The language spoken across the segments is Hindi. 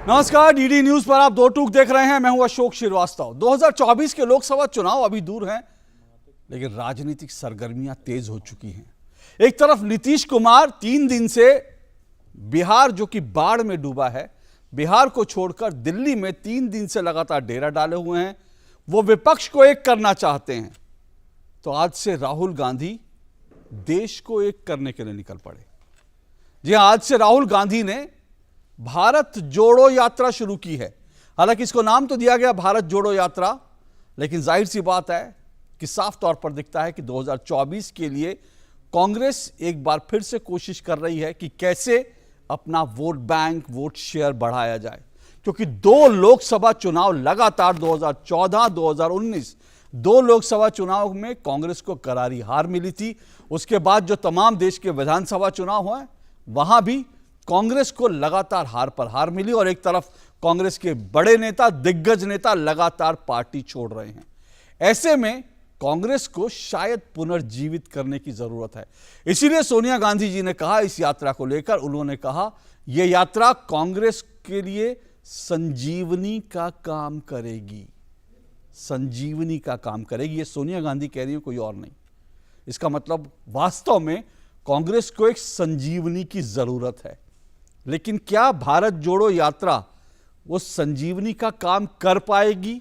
नमस्कार, डीडी न्यूज पर आप दो टूक देख रहे हैं। मैं हूं अशोक श्रीवास्तव। 2024 के लोकसभा चुनाव अभी दूर हैं, लेकिन राजनीतिक सरगर्मियां तेज हो चुकी हैं। एक तरफ नीतीश कुमार 3 दिन से बिहार, जो कि बाढ़ में डूबा है, बिहार को छोड़कर दिल्ली में 3 दिन से लगातार डेरा डाले हुए हैं। वो विपक्ष को एक करना चाहते हैं, तो आज से राहुल गांधी देश को एक करने के लिए निकल पड़े। जी हां, आज से राहुल गांधी ने भारत जोड़ो यात्रा शुरू की है। हालांकि इसको नाम तो दिया गया भारत जोड़ो यात्रा, लेकिन जाहिर सी बात है कि साफ तौर पर दिखता है कि 2024 के लिए कांग्रेस एक बार फिर से कोशिश कर रही है कि कैसे अपना वोट बैंक, वोट शेयर बढ़ाया जाए। क्योंकि 2 लोकसभा चुनाव लगातार 2014, 2019 2 लोकसभा चुनाव में कांग्रेस को करारी हार मिली थी। उसके बाद जो तमाम देश के विधानसभा चुनाव हुए, वहां भी कांग्रेस को लगातार हार पर हार मिली और एक तरफ कांग्रेस के बड़े नेता, दिग्गज नेता लगातार पार्टी छोड़ रहे हैं। ऐसे में कांग्रेस को शायद पुनर्जीवित करने की जरूरत है। इसीलिए सोनिया गांधी जी ने कहा, इस यात्रा को लेकर उन्होंने कहा, यह यात्रा कांग्रेस के लिए संजीवनी का काम करेगी। संजीवनी का काम करेगी, ये सोनिया गांधी कह रही है, कोई और नहीं। इसका मतलब वास्तव में कांग्रेस को एक संजीवनी की जरूरत है। लेकिन क्या भारत जोड़ो यात्रा वो संजीवनी का काम कर पाएगी?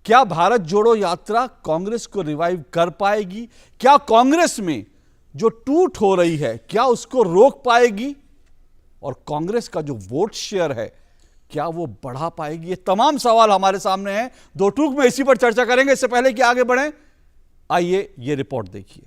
क्या भारत जोड़ो यात्रा कांग्रेस को रिवाइव कर पाएगी? क्या कांग्रेस में जो टूट हो रही है, क्या उसको रोक पाएगी? और कांग्रेस का जो वोट शेयर है, क्या वो बढ़ा पाएगी? ये तमाम सवाल हमारे सामने हैं। दो टूक में इसी पर चर्चा करेंगे। इससे पहले कि आगे बढ़ें, आइए ये रिपोर्ट देखिए।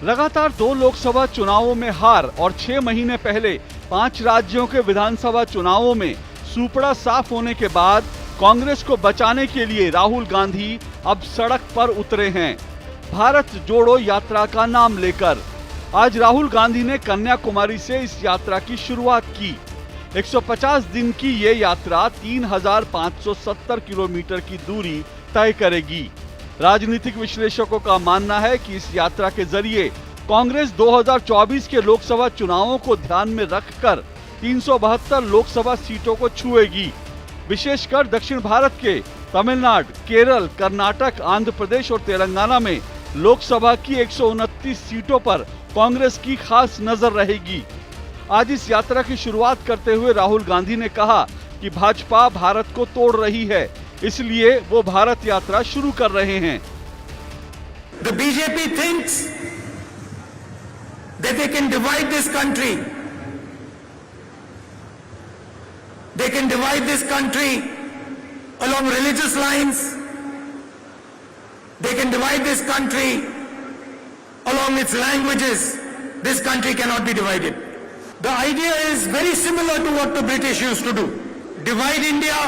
लगातार 2 लोकसभा चुनावों में हार और 6 महीने पहले 5 राज्यों के विधानसभा चुनावों में सूपड़ा साफ होने के बाद कांग्रेस को बचाने के लिए राहुल गांधी अब सड़क पर उतरे हैं, भारत जोड़ो यात्रा का नाम लेकर। आज राहुल गांधी ने कन्याकुमारी से इस यात्रा की शुरुआत की। 150 दिन की ये यात्रा 3570 किलोमीटर की दूरी तय करेगी। राजनीतिक विश्लेषकों का मानना है कि इस यात्रा के जरिए कांग्रेस 2024 के लोकसभा चुनावों को ध्यान में रखकर 372 लोकसभा सीटों को छुएगी। विशेषकर दक्षिण भारत के तमिलनाडु, केरल, कर्नाटक, आंध्र प्रदेश और तेलंगाना में लोकसभा की 129 सीटों पर कांग्रेस की खास नजर रहेगी। आज इस यात्रा की शुरुआत करते हुए राहुल गांधी ने कहा कि भाजपा भारत को तोड़ रही है, इसलिए वो भारत यात्रा शुरू कर रहे हैं। The BJP thinks that they can divide this country. They can divide this country along religious lines. They can divide this country along its languages. This country cannot be divided. The idea is very similar to what the British used to do. Divide India,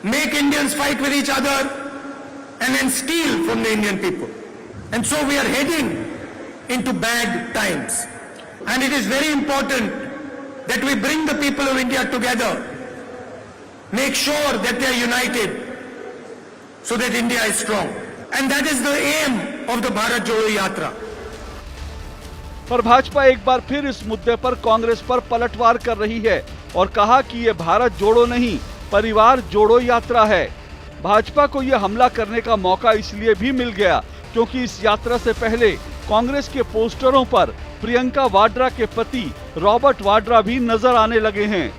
make Indians fight with each other, and then steal from the Indian people. And so we are heading into bad times. And it is very important that we bring the people of India together, make sure that they are united, so that India is strong. And that is the aim of the Bharat Jodo Yatra. पर भाजपा एक बार फिर इस मुद्दे पर कांग्रेस पर पलटवार कर रही है और कहा कि ये भारत जोड़ो नहीं, परिवार जोड़ो यात्रा है। भाजपा को यह हमला करने का मौका इसलिए भी मिल गया क्योंकि इस यात्रा से पहले कांग्रेस के पोस्टरों पर प्रियंका वाड्रा के पति रॉबर्ट वाड्रा भी नजर आने लगे हैं।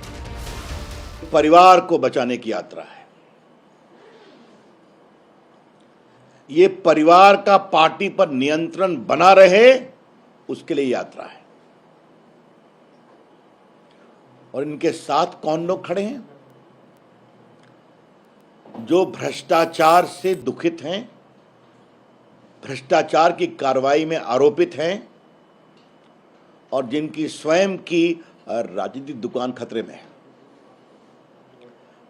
परिवार को बचाने की यात्रा है। ये परिवार का पार्टी पर नियंत्रण बना रहे, उसके लिए यात्रा है। और इनके साथ कौन लोग खड़े हैं? जो भ्रष्टाचार से दुखित हैं, भ्रष्टाचार की कार्रवाई में आरोपित हैं और जिनकी स्वयं की राजनीतिक दुकान खतरे में है।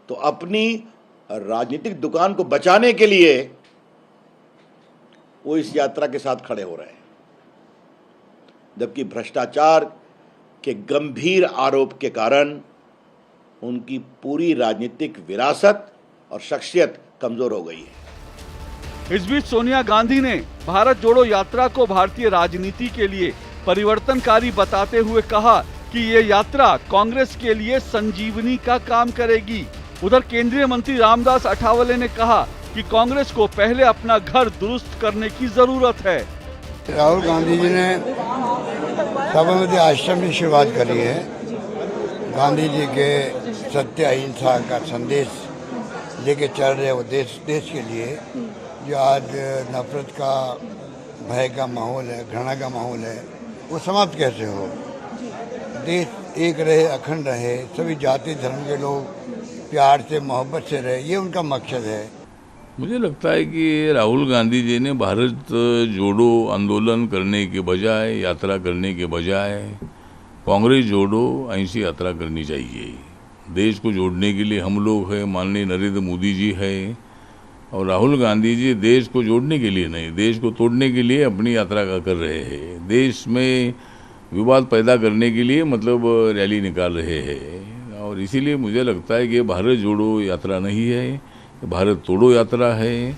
तो अपनी राजनीतिक दुकान को बचाने के लिए वो इस यात्रा के साथ खड़े हो रहे हैं, जबकि भ्रष्टाचार के गंभीर आरोप के कारण उनकी पूरी राजनीतिक विरासत और शख्सियत कमजोर हो गई है। इस बीच सोनिया गांधी ने भारत जोड़ो यात्रा को भारतीय राजनीति के लिए परिवर्तनकारी बताते हुए कहा कि ये यात्रा कांग्रेस के लिए संजीवनी का काम करेगी। उधर केंद्रीय मंत्री रामदास अठावले ने कहा कि कांग्रेस को पहले अपना घर दुरुस्त करने की जरूरत है। राहुल गांधी जी ने साबरमती आश्रम की शुरुआत करी है। गांधी जी के सत्य अहिंसा का संदेश लेके चल रहे वो देश के लिए, जो आज नफरत का, भय का माहौल है, घृणा का माहौल है, वो समाप्त कैसे हो। देश एक रहे, अखंड रहे, सभी जाति धर्म के लोग प्यार से मोहब्बत से रहे, ये उनका मकसद है। मुझे लगता है कि राहुल गांधी जी ने भारत जोड़ो आंदोलन करने के बजाय, यात्रा करने के बजाय कांग्रेस जोड़ो ऐसी यात्रा करनी चाहिए। देश को जोड़ने के लिए हम लोग हैं, माननीय नरेंद्र मोदी जी है, और राहुल गांधी जी देश को जोड़ने के लिए नहीं, देश को तोड़ने के लिए अपनी यात्रा कर रहे हैं। देश में विवाद पैदा करने के लिए मतलब रैली निकाल रहे हैं, और इसीलिए मुझे लगता है कि भारत जोड़ो यात्रा नहीं है, भारत तोड़ो यात्रा है।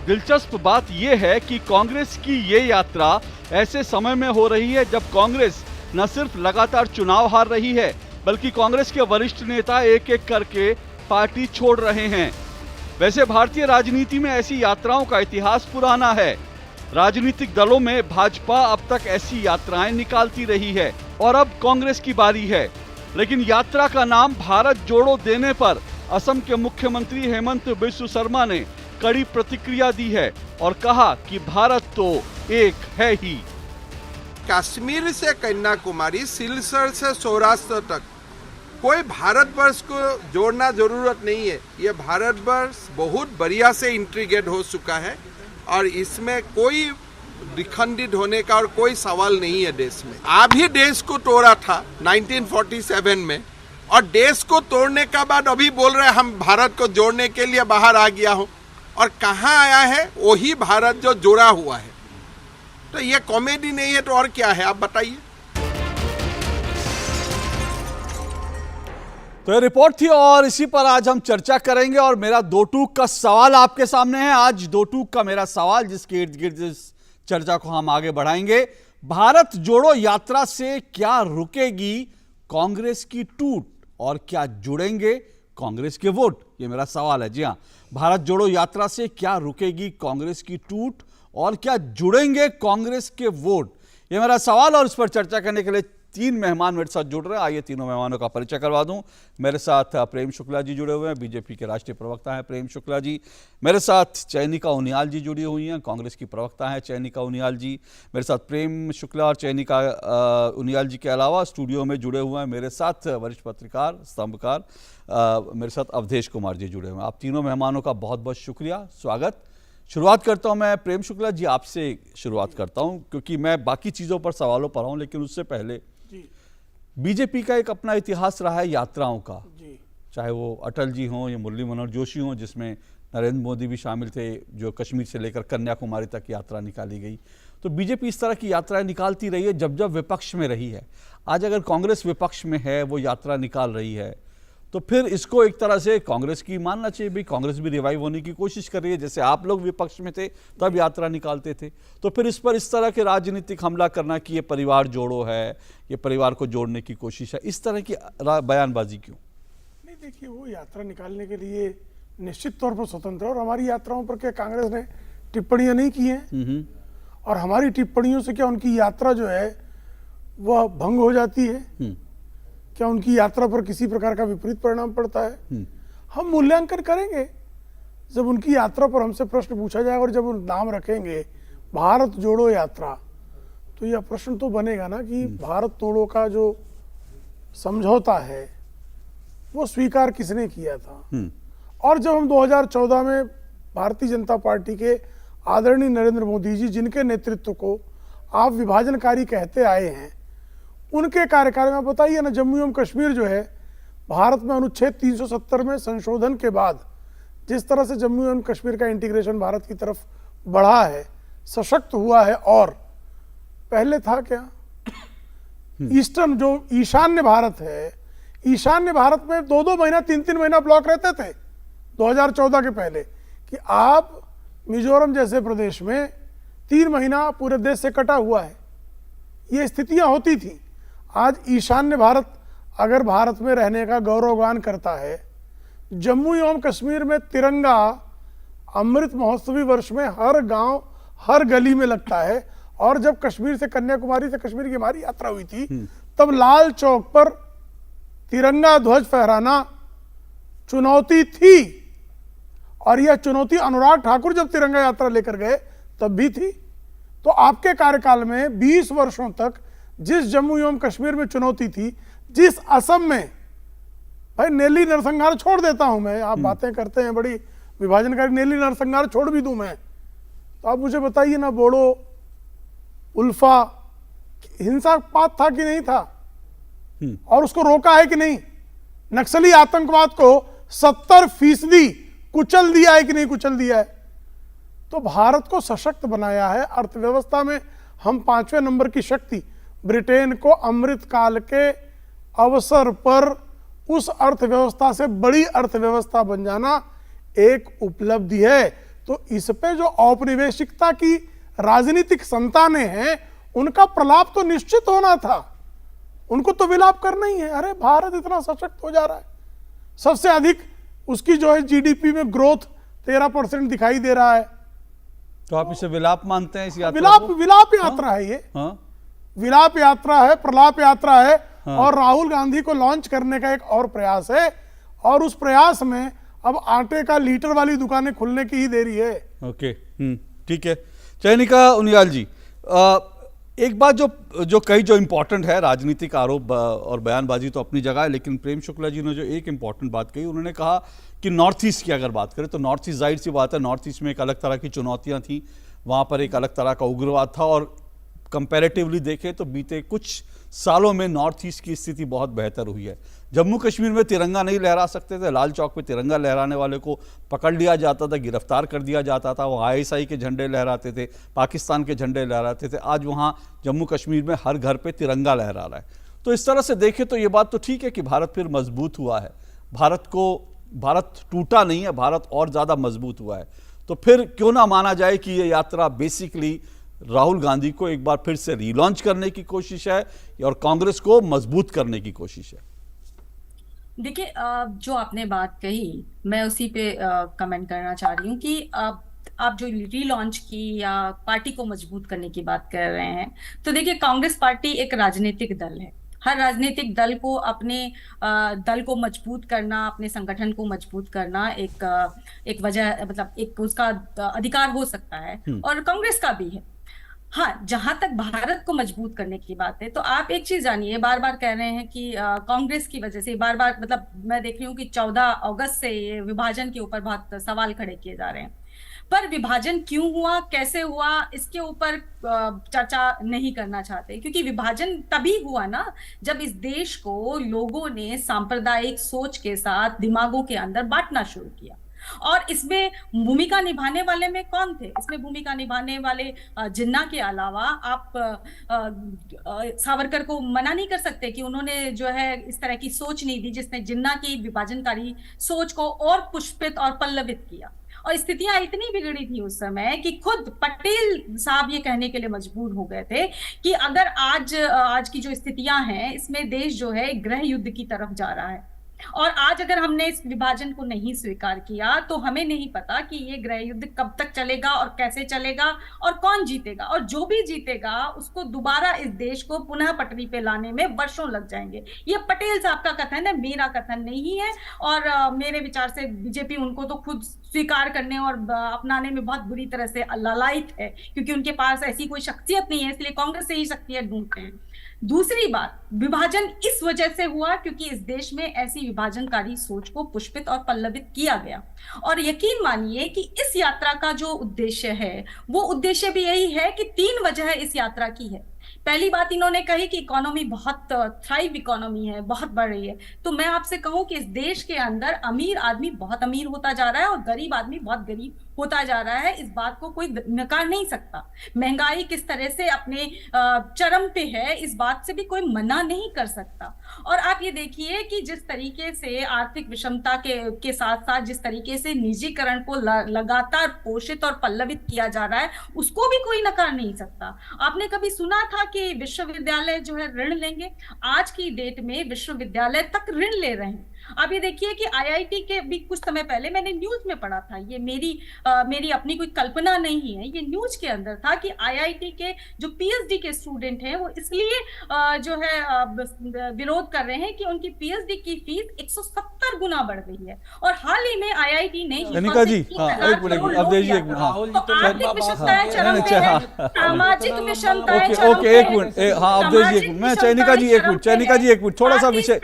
दिलचस्प बात यह है कि कांग्रेस की ये यात्रा ऐसे समय में हो रही है जब कांग्रेस न सिर्फ लगातार चुनाव हार रही है, बल्कि कांग्रेस के वरिष्ठ नेता एक एक करके पार्टी छोड़ रहे हैं। वैसे भारतीय राजनीति में ऐसी यात्राओं का इतिहास पुराना है। राजनीतिक दलों में भाजपा अब तक ऐसी यात्राएं निकालती रही है और अब कांग्रेस की बारी है। लेकिन यात्रा का नाम भारत जोड़ो देने पर असम के मुख्यमंत्री हेमंत बिस्व शर्मा ने कड़ी प्रतिक्रिया दी है और कहा कि भारत तो एक है ही। कश्मीर से कन्याकुमारी, सिलचर से सौराष्ट्र तक कोई भारतवर्ष को जोड़ना जरूरत नहीं है। ये भारतवर्ष बहुत बढ़िया से इंटीग्रेट हो चुका है और इसमें कोई विखंडित होने का और कोई सवाल नहीं है देश में। अभी देश को तोड़ा था 1947 में, और देश को तोड़ने का बाद अभी बोल रहे हम भारत को जोड़ने के लिए बाहर आ गया हूं, और कहां आया है? वही भारत जो जुड़ा हुआ है। तो ये कॉमेडी नहीं है तो और क्या है, आप बताइए। तो ये रिपोर्ट थी और इसी पर आज हम चर्चा करेंगे। और मेरा दो टूक का सवाल आपके सामने है। आज दो टूक का मेरा सवाल, जिसके इर्द गिर्द इस चर्चा को हम आगे बढ़ाएंगे। भारत जोड़ो यात्रा से क्या रुकेगी कांग्रेस की टूट और क्या जुड़ेंगे कांग्रेस के वोट? ये मेरा सवाल है। जी हां, भारत जोड़ो यात्रा से क्या रुकेगी कांग्रेस की टूट और क्या जुड़ेंगे कांग्रेस के वोट? ये मेरा सवाल। और इस पर चर्चा करने के लिए तीन मेहमान मेरे साथ जुड़ रहे हैं। आइए तीनों मेहमानों का परिचय करवा दूं। मेरे साथ प्रेम शुक्ला जी जुड़े हुए हैं, बीजेपी के राष्ट्रीय प्रवक्ता हैं प्रेम शुक्ला जी। मेरे साथ चयनिका उनियाल जी जुड़ी हुई हैं, कांग्रेस की प्रवक्ता हैं चयनिका उनियाल जी। मेरे साथ प्रेम शुक्ला और चयनिका उनियाल जी के अलावा स्टूडियो में जुड़े हुए हैं मेरे साथ वरिष्ठ पत्रकार, स्तंभकार, मेरे साथ अवधेश कुमार जी जुड़े हुए हैं। आप तीनों मेहमानों का बहुत बहुत शुक्रिया, स्वागत। शुरुआत करता हूं मैं प्रेम शुक्ला जी, आपसे शुरुआत करता हूं, क्योंकि मैं बाकी चीज़ों पर सवालों पर हूं, लेकिन उससे पहले बीजेपी का एक अपना इतिहास रहा है यात्राओं का। चाहे वो अटल जी हों या मुरली मनोहर जोशी हों, जिसमें नरेंद्र मोदी भी शामिल थे, जो कश्मीर से लेकर कन्याकुमारी तक यात्रा निकाली गई। तो बीजेपी इस तरह की यात्राएं निकालती रही है जब जब विपक्ष में रही है। आज अगर कांग्रेस विपक्ष में है, वो यात्रा निकाल रही है, तो फिर इसको एक तरह से कांग्रेस की मानना चाहिए भी, कांग्रेस भी रिवाइव होने की कोशिश कर रही है। जैसे आप लोग विपक्ष में थे तब यात्रा निकालते थे, तो फिर इस पर इस तरह के राजनीतिक हमला करना कि ये परिवार जोड़ो है, ये परिवार को जोड़ने की कोशिश है, इस तरह की बयानबाजी क्यों? नहीं, देखिए, वो यात्रा निकालने के लिए निश्चित तौर पर स्वतंत्र है, और हमारी यात्राओं पर क्या कांग्रेस ने टिप्पणियां नहीं की हैं, और हमारी टिप्पणियों से क्या उनकी यात्रा जो है वह भंग हो जाती है? क्या उनकी यात्रा पर किसी प्रकार का विपरीत परिणाम पड़ता है? हम मूल्यांकन करेंगे जब उनकी यात्रा पर हमसे प्रश्न पूछा जाएगा, और जब वो नाम रखेंगे भारत जोड़ो यात्रा, तो यह प्रश्न तो बनेगा ना कि भारत तोड़ो का जो समझौता है वो स्वीकार किसने किया था। और जब हम 2014 में भारतीय जनता पार्टी के आदरणीय नरेंद्र मोदी जी, जिनके नेतृत्व को आप विभाजनकारी कहते आए हैं, उनके कार्यकाल में बताइए ना, जम्मू एवं कश्मीर जो है भारत में अनुच्छेद 370 में संशोधन के बाद जिस तरह से जम्मू एवं कश्मीर का इंटीग्रेशन भारत की तरफ बढ़ा है, सशक्त हुआ है, और पहले था क्या? ईस्टर्न जो ईशान्य भारत है, ईशान्य भारत में 2-2 महीना 3-3 महीना ब्लॉक रहते थे 2014 के पहले, कि आप मिजोरम जैसे प्रदेश में 3 महीना पूरे देश से कटा हुआ है। ये स्थितियां होती थी। आज ईशान्य भारत अगर भारत में रहने का गौरवगान करता है, जम्मू एवं कश्मीर में तिरंगा अमृत महोत्सवी वर्ष में हर गांव हर गली में लगता है। और जब कश्मीर से कन्याकुमारी से कश्मीर की हमारी यात्रा हुई थी, तब लाल चौक पर तिरंगा ध्वज फहराना चुनौती थी। और यह चुनौती अनुराग ठाकुर जब तिरंगा यात्रा लेकर गए तब भी थी। तो आपके कार्यकाल में 20 वर्षों तक जिस जम्मू एवं कश्मीर में चुनौती थी, जिस असम में, भाई नेली नरसंहार छोड़ देता हूं मैं, आप बातें करते हैं बड़ी विभाजनकारी, नेली नरसंहार छोड़ भी दूं मैं, तो आप मुझे बताइए ना, बोडो उल्फा हिंसापात था कि नहीं था, और उसको रोका है कि नहीं? नक्सली आतंकवाद को 70% कुचल दिया है कि नहीं कुचल दिया है? तो भारत को सशक्त बनाया है। अर्थव्यवस्था में हम 5वें नंबर की शक्ति, ब्रिटेन को अमृत काल के अवसर पर उस अर्थव्यवस्था से बड़ी अर्थव्यवस्था बन जाना एक उपलब्धि है। तो इस पे जो औपनिवेशिकता की राजनीतिक संतानें हैं, उनका प्रलाप तो निश्चित होना था, उनको तो विलाप करना ही है। अरे भारत इतना सशक्त हो जा रहा है, सबसे अधिक उसकी जो है जीडीपी में ग्रोथ 13% दिखाई दे रहा है। तो आप इसे विलाप मानते हैं? इस यात्रा विलाप यात्रा है ये। विलाप यात्रा है, प्रलाप यात्रा है। और राहुल गांधी को लॉन्च करने का एक और प्रयास है, और उस प्रयास में अब आटे का लीटर वाली दुकानें खुलने की ही देरी है। ओके, ठीक है। चयनिका उनियाल जी, एक बात जो कई जो इंपॉर्टेंट है, राजनीतिक आरोप और बयानबाजी तो अपनी जगह है, लेकिन प्रेम शुक्ला जी ने जो एक इंपॉर्टेंट बात कही, उन्होंने कहा कि नॉर्थ ईस्ट की अगर बात करें तो नॉर्थ ईस्ट, जाहिर सी बात है, नॉर्थ ईस्ट में एक अलग तरह की चुनौतियां थी, वहां पर एक अलग तरह का उग्रवाद था, और कंपैरेटिवली देखें तो बीते कुछ सालों में नॉर्थ ईस्ट की स्थिति बहुत बेहतर हुई है। जम्मू कश्मीर में तिरंगा नहीं लहरा सकते थे, लाल चौक पे तिरंगा लहराने वाले को पकड़ लिया जाता था, गिरफ्तार कर दिया जाता था, वो आईएसआई के झंडे लहराते थे, पाकिस्तान के झंडे लहराते थे। आज वहाँ जम्मू कश्मीर में हर घर पे तिरंगा लहरा रहा है। तो इस तरह से देखें तो ये बात तो ठीक है कि भारत फिर मजबूत हुआ है, भारत टूटा नहीं है, भारत और ज़्यादा मजबूत हुआ है। तो फिर क्यों ना माना जाए कि ये यात्रा बेसिकली राहुल गांधी को एक बार फिर से रीलॉन्च करने की कोशिश है और कांग्रेस को मजबूत करने की कोशिश है? देखिए, जो आपने बात कही, मैं उसी पे कमेंट करना चाह रही हूँ कि आप जो रीलॉन्च की या पार्टी को मजबूत करने की बात कर रहे हैं, तो देखिए, कांग्रेस पार्टी एक राजनीतिक दल है। हर राजनीतिक दल को अपने दल को मजबूत करना, अपने संगठन को मजबूत करना एक वजह, मतलब एक उसका अधिकार हो सकता है, और कांग्रेस का भी है। हाँ, जहां तक भारत को मजबूत करने की बात है, तो आप एक चीज जानिए, बार बार कह रहे हैं कि कांग्रेस की वजह से, बार बार, मतलब मैं देख रही हूँ कि 14 अगस्त से ये विभाजन के ऊपर बहुत सवाल खड़े किए जा रहे हैं। पर विभाजन क्यों हुआ, कैसे हुआ, इसके ऊपर चर्चा नहीं करना चाहते, क्योंकि विभाजन तभी हुआ ना जब इस देश को लोगों ने सांप्रदायिक सोच के साथ दिमागों के अंदर बांटना शुरू किया। और इसमें भूमिका निभाने वाले में कौन थे? इसमें भूमिका निभाने वाले जिन्ना के अलावा आप सावरकर को मना नहीं कर सकते कि उन्होंने जो है इस तरह की सोच नहीं दी जिसने जिन्ना की विभाजनकारी सोच को और पुष्पित और पल्लवित किया। और स्थितियां इतनी बिगड़ी थी उस समय कि खुद पटेल साहब ये कहने के लिए मजबूर हो गए थे कि अगर आज की जो स्थितियां हैं, इसमें देश जो है गृह युद्ध की तरफ जा रहा है, और आज अगर हमने इस विभाजन को नहीं स्वीकार किया तो हमें नहीं पता कि ये गृह युद्ध कब तक चलेगा और कैसे चलेगा और कौन जीतेगा, और जो भी जीतेगा उसको दोबारा इस देश को पुनः पटरी पे लाने में वर्षों लग जाएंगे। ये पटेल साहब का कथन है, मेरा कथन नहीं है। और मेरे विचार से बीजेपी उनको तो खुद स्वीकार करने और अपनाने में बहुत बुरी तरह से लालायित है, क्योंकि उनके पास ऐसी कोई शख्सियत नहीं है, इसलिए कांग्रेस से ही शक्तियां ढूंढते हैं। दूसरी बात, विभाजन इस वजह से हुआ क्योंकि इस देश में ऐसी विभाजनकारी सोच को पुष्पित और पल्लवित किया गया। और यकीन मानिए कि इस यात्रा का जो उद्देश्य है, वो उद्देश्य भी यही है कि 3 वजह इस यात्रा की है। पहली बात इन्होंने कही कि इकोनॉमी बहुत थ्राइव इकोनॉमी है, बहुत बढ़ रही है। तो मैं आपसे कहूं कि इस देश के अंदर अमीर आदमी बहुत अमीर होता जा रहा है और गरीब आदमी बहुत गरीब होता जा रहा है, इस बात को कोई नकार नहीं सकता। महंगाई किस तरह से अपने चरम पे है, इस बात से भी कोई मना नहीं कर सकता। और आप ये देखिए कि जिस तरीके से आर्थिक विषमता के साथ साथ जिस तरीके से निजीकरण को लगातार पोषित और पल्लवित किया जा रहा है, उसको भी कोई नकार नहीं सकता। आपने कभी सुना था कि विश्वविद्यालय जो है ऋण लेंगे? आज की डेट में विश्वविद्यालय तक ऋण ले रहे हैं। आप ये देखिए कि आईआईटी के भी कुछ समय पहले मैंने न्यूज में पढ़ा था, ये मेरी अपनी कोई कल्पना नहीं है, ये न्यूज के अंदर था कि आईआईटी के जो पीएचडी के स्टूडेंट हैं वो इसलिए जो है विरोध कर रहे हैं कि उनकी पीएचडी की फीस 170 गुना बढ़ गई है। और हाल ही में आईआईटी ने चयनिका जी, एक मिनट अवधेश जी, एक मिनट, आर्थिक विषमताएं चरम पे है, सामाजिक विषमताएं चरम ओके, एक मिनट, हाँ अवधेश जी एक मिनट, मैं चयनिका जी एक मिनट, चयनिका जी एक मिनट, थोड़ा सा विषय,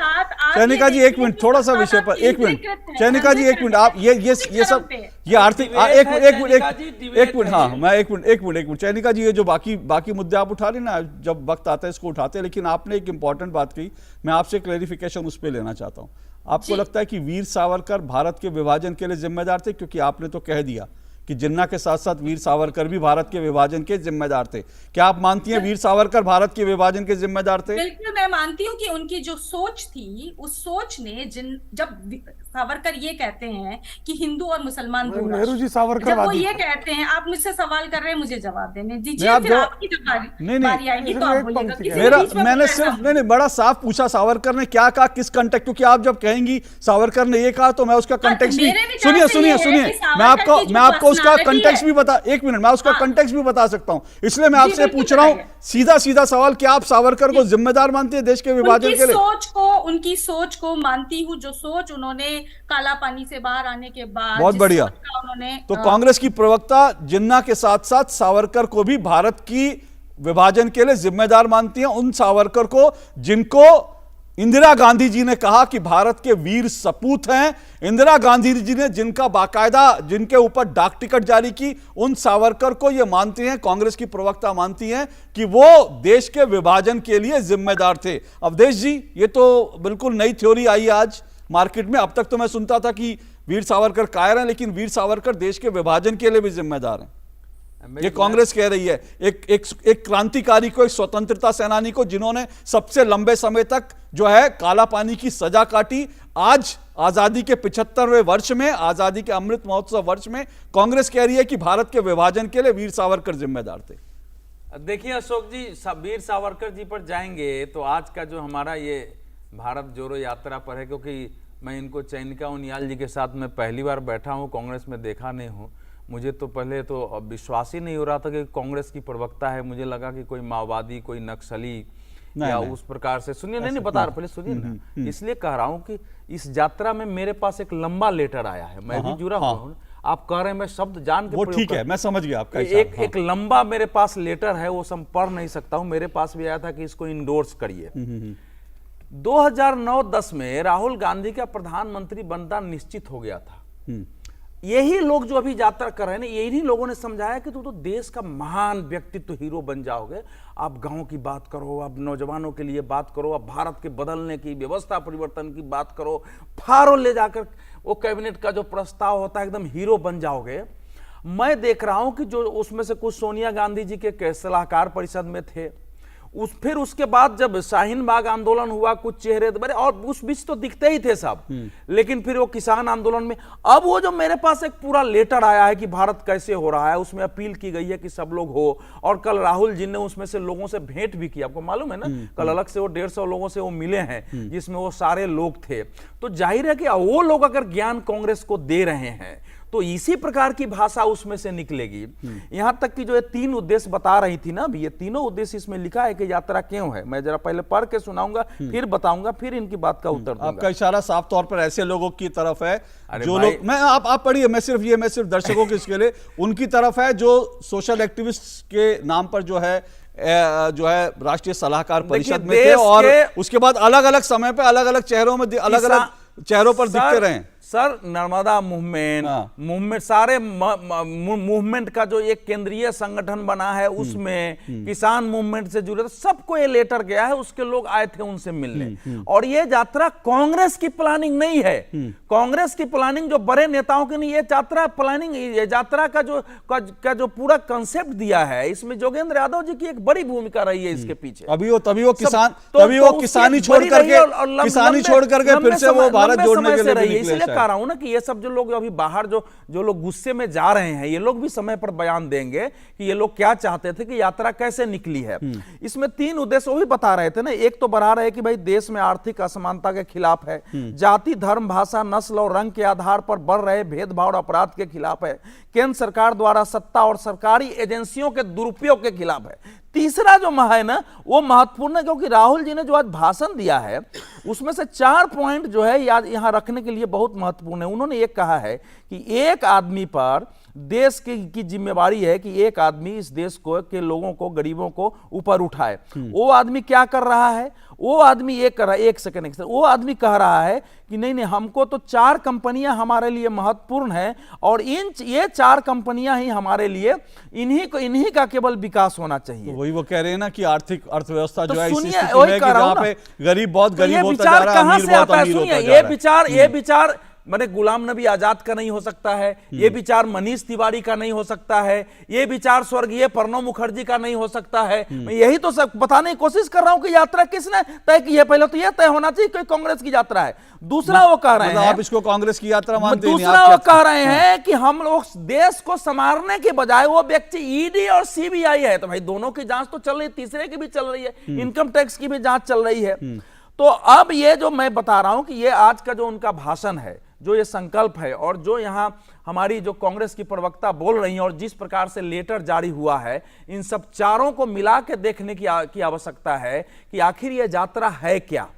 चयनिका जी एक मिनट, थोड़ा सा विषय पर एक मिनट, चयनिका जी एक मिनट, आप ये सब ये आर्थिक एक मिनट, हाँ मैं एक मिनट, चयनिका जी ये जो बाकी मुद्दे आप उठा रहे ना, जब वक्त आता है इसको उठाते हैं, लेकिन आपने एक इंपॉर्टेंट बात कही, मैं आपसे क्लैरिफिकेशन उस पर लेना चाहता हूं। आपको लगता है कि वीर सावरकर भारत के विभाजन के लिए जिम्मेदार थे? क्योंकि आपने तो कह दिया कि जिन्ना के साथ साथ वीर सावरकर भी भारत के विभाजन के जिम्मेदार थे। क्या आप मानती हैं वीर सावरकर भारत के विभाजन के जिम्मेदार थे? बिल्कुल, मैं मानती हूँ कि उनकी जो सोच थी, उस सोच ने जब सावरकर ये कहते हैं कि हिंदू और मुसलमान दो राष्ट्र, नेहरू जी सावरकर जब वो ये कहते हैं, आप मुझसे सवाल कर रहे हैं, मुझे जवाब देने दीजिए, आप फिर आपकी जब बारी आएगी तो आप बोलिएगा। मैंने सिर्फ नहीं बड़ा साफ पूछा सावरकर ने क्या कहा, किस कंटेक्स्ट, क्योंकि आप जब कहेंगी सावरकर ने ये कहा तो मैं उसका कंटेक्स्ट भी सुनिए मैं आपको उसका कंटेक्स्ट भी बता, एक मिनट, मैं उसका कंटेक्स्ट भी बता सकता हूं, इसलिए मैं आपसे पूछ रहा हूं सीधा सावाल, क्या आप सावरकर को जिम्मेदार मानती है देश के विभाजन के लिए? उनकी सोच को मानती हूँ, जो सोच उन्होंने काला पानी से बाहर आने के बाद, बहुत बढ़िया। उन्होंने तो कांग्रेस की प्रवक्ता जिन्ना के साथ साथ सावरकर को भी भारत की विभाजन के लिए जिम्मेदार मानती हैं, उन सावरकर को जिनको इंदिरा गांधी जी ने कहा कि भारत के वीर सपूत हैं, इंदिरा गांधी जी ने जिनका बाकायदा जिनके ऊपर डाक टिकट जारी की, उन सावरकर को ये मानती हैं, कांग्रेस की प्रवक्ता मानती हैं कि वो देश के विभाजन के लिए जिम्मेदार थे। अवधेश जी, ये तो बिल्कुल नई थ्योरी आई आज मार्केट में। अब तक तो मैं सुनता था कि वीर सावरकर कायर हैं, लेकिन वीर सावरकर देश के विभाजन के लिए भी जिम्मेदार हैं, ये कांग्रेस कह रही है। एक क्रांतिकारी को, एक स्वतंत्रता सेनानी को, जिन्होंने सबसे लंबे समय तक जो है काला पानी की सजा काटी, आज आजादी के 75वें वर्ष में, आजादी के अमृत महोत्सव वर्ष में कांग्रेस कह रही है कि भारत के विभाजन के लिए वीर सावरकर जिम्मेदार थे। देखिए अशोक जी, वीर सावरकर जी पर जाएंगे तो आज का जो हमारा ये भारत जोड़ो यात्रा पर है, क्योंकि मैं इनको चयनिका उनियाल जी के साथ मैं पहली बार बैठा हूँ, कांग्रेस में देखा नहीं हूँ। मुझे तो पहले तो विश्वास ही नहीं हो रहा था कि कांग्रेस की प्रवक्ता है, मुझे लगा कि कोई माओवादी, कोई नक्सली या उस प्रकार से। सुनिए, नहीं बता रहा, पहले सुनिए ना, इसलिए कह रहा हूँ कि इस यात्रा में मेरे पास एक लंबा लेटर आया है, मैं भी जुड़ा हुआ हूँ। आप कह रहे हैं मैं शब्द जान के, वो ठीक है, मैं समझ गया आपका एक लंबा मेरे पास लेटर है, वो सब पढ़ नहीं सकता हूँ। मेरे पास भी आया था कि इसको इंडोर्स करिए। 2009-10 में राहुल गांधी का प्रधानमंत्री बनना निश्चित हो गया था। यही लोग जो अभी यात्रा कर रहे हैं, यही लोगों ने समझाया कि तू तो देश का महान व्यक्तित्व, हीरो बन जाओगे। आप गांव की बात करो, आप नौजवानों के लिए बात करो, आप भारत के बदलने की, व्यवस्था परिवर्तन की बात करो, फारो ले जाकर वो कैबिनेट का जो प्रस्ताव होता है, एकदम हीरो बन जाओगे। मैं देख रहा हूं कि जो उसमें से कुछ सोनिया गांधी जी के सलाहकार परिषद में थे, फिर उसके बाद जब शाहीन बाग आंदोलन हुआ, कुछ चेहरे बड़े और उस बीच तो दिखते ही थे सब, लेकिन फिर वो किसान आंदोलन में, अब वो जो मेरे पास एक पूरा लेटर आया है कि भारत कैसे हो रहा है, उसमें अपील की गई है कि सब लोग हो। और कल राहुल जी ने उसमें से लोगों से भेंट भी की, आपको मालूम है ना, कल अलग से वो 150 लोगों से वो मिले हैं, जिसमें वो सारे लोग थे। तो जाहिर है कि वो लोग अगर ज्ञान कांग्रेस को दे रहे हैं तो इसी प्रकार की भाषा उसमें से निकलेगी। यहां तक कि जो ये 3 उद्देश्य बता रही थी ना, ये तीनों उद्देश्य इसमें लिखा है कि यात्रा क्यों है। मैं जरा पहले पढ़ के सुनाऊंगा, फिर बताऊंगा, फिर इनकी बात का उत्तर दूंगा। आपका इशारा साफ तौर पर ऐसे लोगों की तरफ है जो लोग, मैं आप पढ़िए, मैं सिर्फ दर्शकों के इसके लिए उनकी तरफ है जो सोशल एक्टिविस्ट के नाम पर जो है राष्ट्रीय सलाहकार परिषद में थे, और उसके बाद अलग अलग समय पे अलग अलग चेहरों में अलग अलग चेहरों पर दिखते रहे। सर नर्मदा मूवमेंट, मूवमेंट सारे मूवमेंट का जो एक केंद्रीय संगठन बना है उसमें किसान मूवमेंट से जुड़े सबको ये लेटर गया है, उसके लोग आए थे उनसे मिलने। और ये यात्रा कांग्रेस की प्लानिंग नहीं है, कांग्रेस की प्लानिंग जो बड़े नेताओं की नहीं, ये यात्रा प्लानिंग, ये यात्रा का जो पूरा कंसेप्ट दिया है इसमें योगेंद्र यादव जी की एक बड़ी भूमिका रही है इसके पीछे। तभी वो किसानी छोड़ करके फिर से वो भारत जोड़ने के लिए रही है। इसलिए कह रहा हूं ना कि ये सब जो लोग अभी बाहर जो लोग गुस्से में जा रहे हैं, ये लोग भी समय पर बयान देंगे कि ये लोग क्या चाहते थे, कि यात्रा कैसे निकली है। इसमें 3 उद्देश्य वो भी बता रहे थे ना। एक तो बता रहे कि भाई देश में आर्थिक असमानता के खिलाफ है, जाति, धर्म, भाषा, नस्ल और रंग के आधार पर बढ़ रहे भेदभाव और अपराध के खिलाफ है, केंद्र सरकार द्वारा सत्ता और सरकारी एजेंसियों के दुरुपयोग के खिलाफ है। तीसरा जो है ना वो महत्वपूर्ण है, क्योंकि राहुल जी ने जो आज भाषण दिया है उसमें से 4 पॉइंट जो है याद यहां रखने के लिए बहुत महत्वपूर्ण है। उन्होंने एक कहा है कि एक आदमी पर देश की जिम्मेवारी है कि एक आदमी इस देश को के लोगों को, गरीबों को ऊपर उठाए। वो आदमी क्या कर रहा है? वो आदमी ये कर रहा है, एक सेकंड, वो आदमी कह रहा है कि नहीं हमको तो 4 कंपनियां हमारे लिए महत्वपूर्ण हैं और ये 4 कंपनियां ही हमारे लिए, इन्हीं का केवल विकास होना चाहिए। तो वही वो कह रहे हैं ना कि आर्थिक अर्थव्यवस्था तो जो है इस सुनिए, स्थिति में है कि जहां पे गरीब बहुत गरीब होता जा रहा है, अमीर बहुत अमीर होता जा रहा है। ये विचार मैंने गुलाम नबी आजाद का नहीं हो सकता है, ये विचार मनीष तिवारी का नहीं हो सकता है, ये विचार स्वर्गीय प्रणब मुखर्जी का नहीं हो सकता है। मैं यही तो सब बताने की कोशिश कर रहा हूं कि यात्रा किसने तय की है। पहले तो यह तय होना चाहिए कि कांग्रेस की यात्रा है। दूसरा वो कह रहे हैं, आप इसको कांग्रेस की यात्रा मानते हैं? दूसरा वो कह रहे हैं कि हम लोग देश को संवारने के बजाय वो व्यक्ति ईडी और सीबीआई है। तो भाई दोनों की जांच तो चल रही है, तीसरे की भी चल रही है, इनकम टैक्स की भी जांच चल रही है। तो अब ये जो मैं बता रहा हूं कि ये आज का जो उनका भाषण है, जो ये संकल्प है और जो यहां हमारी जो कांग्रेस की प्रवक्ता बोल रही हैं और जिस प्रकार से लेटर जारी हुआ है, इन सब चारों को मिला के देखने की आवश्यकता है कि आखिर ये यात्रा है क्या,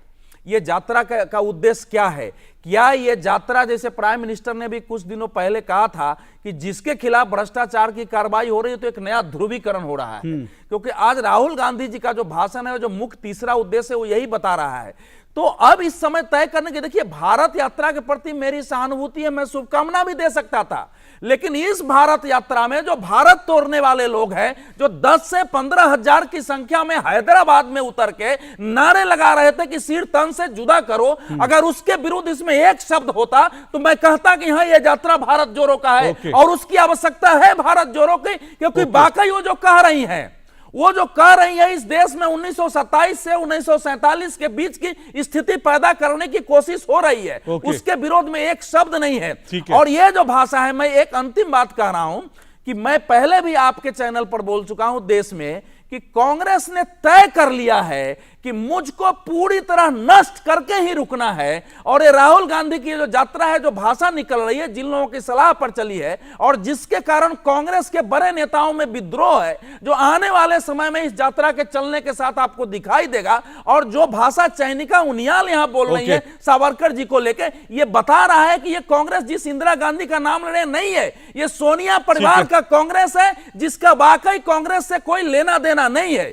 ये यात्रा का उद्देश्य क्या है। क्या ये यात्रा, जैसे प्राइम मिनिस्टर ने भी कुछ दिनों पहले कहा था कि जिसके खिलाफ भ्रष्टाचार की कार्रवाई हो रही है तो एक नया ध्रुवीकरण हो रहा है, क्योंकि आज राहुल गांधी जी का जो भाषण है, जो मुख्य तीसरा उद्देश्य है, वो यही बता रहा है। तो अब इस समय तय करने के, देखिए भारत यात्रा के प्रति मेरी सहानुभूति है, मैं शुभकामना भी दे सकता था, लेकिन इस भारत यात्रा में जो भारत तोड़ने वाले लोग हैं, जो 10 से 15 हजार की संख्या में हैदराबाद में उतर के नारे लगा रहे थे कि सिर तन से जुदा करो, अगर उसके विरुद्ध इसमें एक शब्द होता तो मैं कहता कि हाँ, यह यात्रा भारत जोड़ो का है और उसकी आवश्यकता है भारत जोड़ो की, क्योंकि वाकई वो जो कह रही हैं, वो जो कह रही है इस देश में 1927 से 1947 के बीच की स्थिति पैदा करने की कोशिश हो रही है, उसके विरोध में एक शब्द नहीं है। और ये जो भाषा है, मैं एक अंतिम बात कह रहा हूं कि मैं पहले भी आपके चैनल पर बोल चुका हूं देश में कि कांग्रेस ने तय कर लिया है कि मुझको पूरी तरह नष्ट करके ही रुकना है। और ये राहुल गांधी की जो यात्रा है, जो भाषा निकल रही है, जिन लोगों की सलाह पर चली है और जिसके कारण कांग्रेस के बड़े नेताओं में विद्रोह है, जो आने वाले समय में इस यात्रा के चलने के साथ आपको दिखाई देगा। और जो भाषा चैनिका उनियाल यहां बोल रही है सावरकर जी को लेकर, ये बता रहा है कि ये कांग्रेस जिस इंदिरा गांधी का नाम ले रहे नहीं है, ये सोनिया परिवार का कांग्रेस है, जिसका वाकई कांग्रेस से कोई लेना देना नहीं है।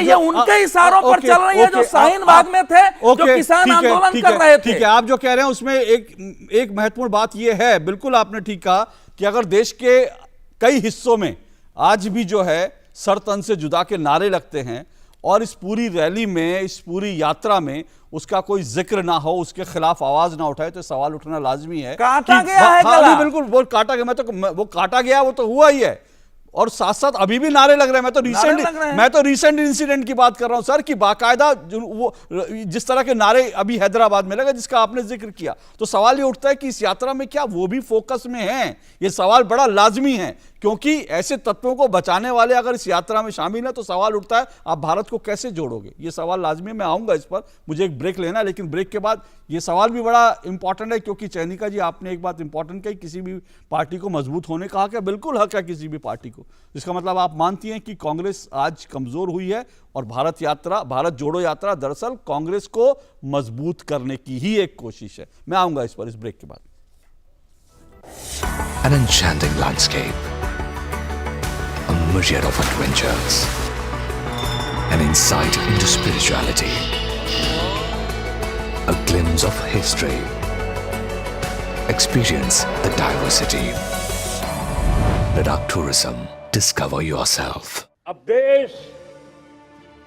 ये उनके इशारों पर चल रही है, जो शाहीन बाग में थे, जो किसान आंदोलन कर रहे थे। ठीक है, आप जो कह रहे हैं उसमें एक महत्वपूर्ण बात यह है, बिल्कुल आपने ठीक कहा कि अगर देश के कई हिस्सों में आज भी जो है सर तन से जुदा के नारे लगते हैं और इस पूरी रैली में, इस पूरी यात्रा में उसका कोई जिक्र ना हो, उसके खिलाफ आवाज ना उठाए, तो सवाल उठना लाजमी है। काटा गया है गला। बिल्कुल, वो काटा गया, वो काटा गया, वो तो हुआ ही है। और साथ साथ अभी भी नारे लग रहे हैं। मैं तो रिसेंट इंसिडेंट की बात कर रहा हूं सर, कि बाकायदा वो जिस तरह के नारे अभी हैदराबाद में लगा, जिसका आपने जिक्र किया, तो सवाल ये उठता है कि इस यात्रा में क्या वो भी फोकस में हैं? ये सवाल बड़ा लाजमी है, क्योंकि ऐसे तत्वों को बचाने वाले अगर इस यात्रा में शामिल है तो सवाल उठता है आप भारत को कैसे जोड़ोगे? ये सवाल लाजमी, मैं आऊंगा इस पर, मुझे एक ब्रेक लेना है, लेकिन ब्रेक के बाद ये सवाल भी बड़ा इंपॉर्टेंट है, क्योंकि चैनिका जी आपने एक बात इंपॉर्टेंट कही, किसी भी पार्टी को मजबूत होने का हक है। बिल्कुल हक है किसी भी पार्टी को। इसका मतलब आप मानती हैं कि कांग्रेस आज कमजोर हुई है और भारत जोड़ो यात्रा दरअसल कांग्रेस को मजबूत करने की ही एक कोशिश है। मैं आऊंगा इस पर, इस ब्रेक के बाद। An enchanting landscape, a myriad of adventures, an insight into spirituality, a glimpse of history, Experience the diversity. Ladakh Tourism. Discover yourself. अब देश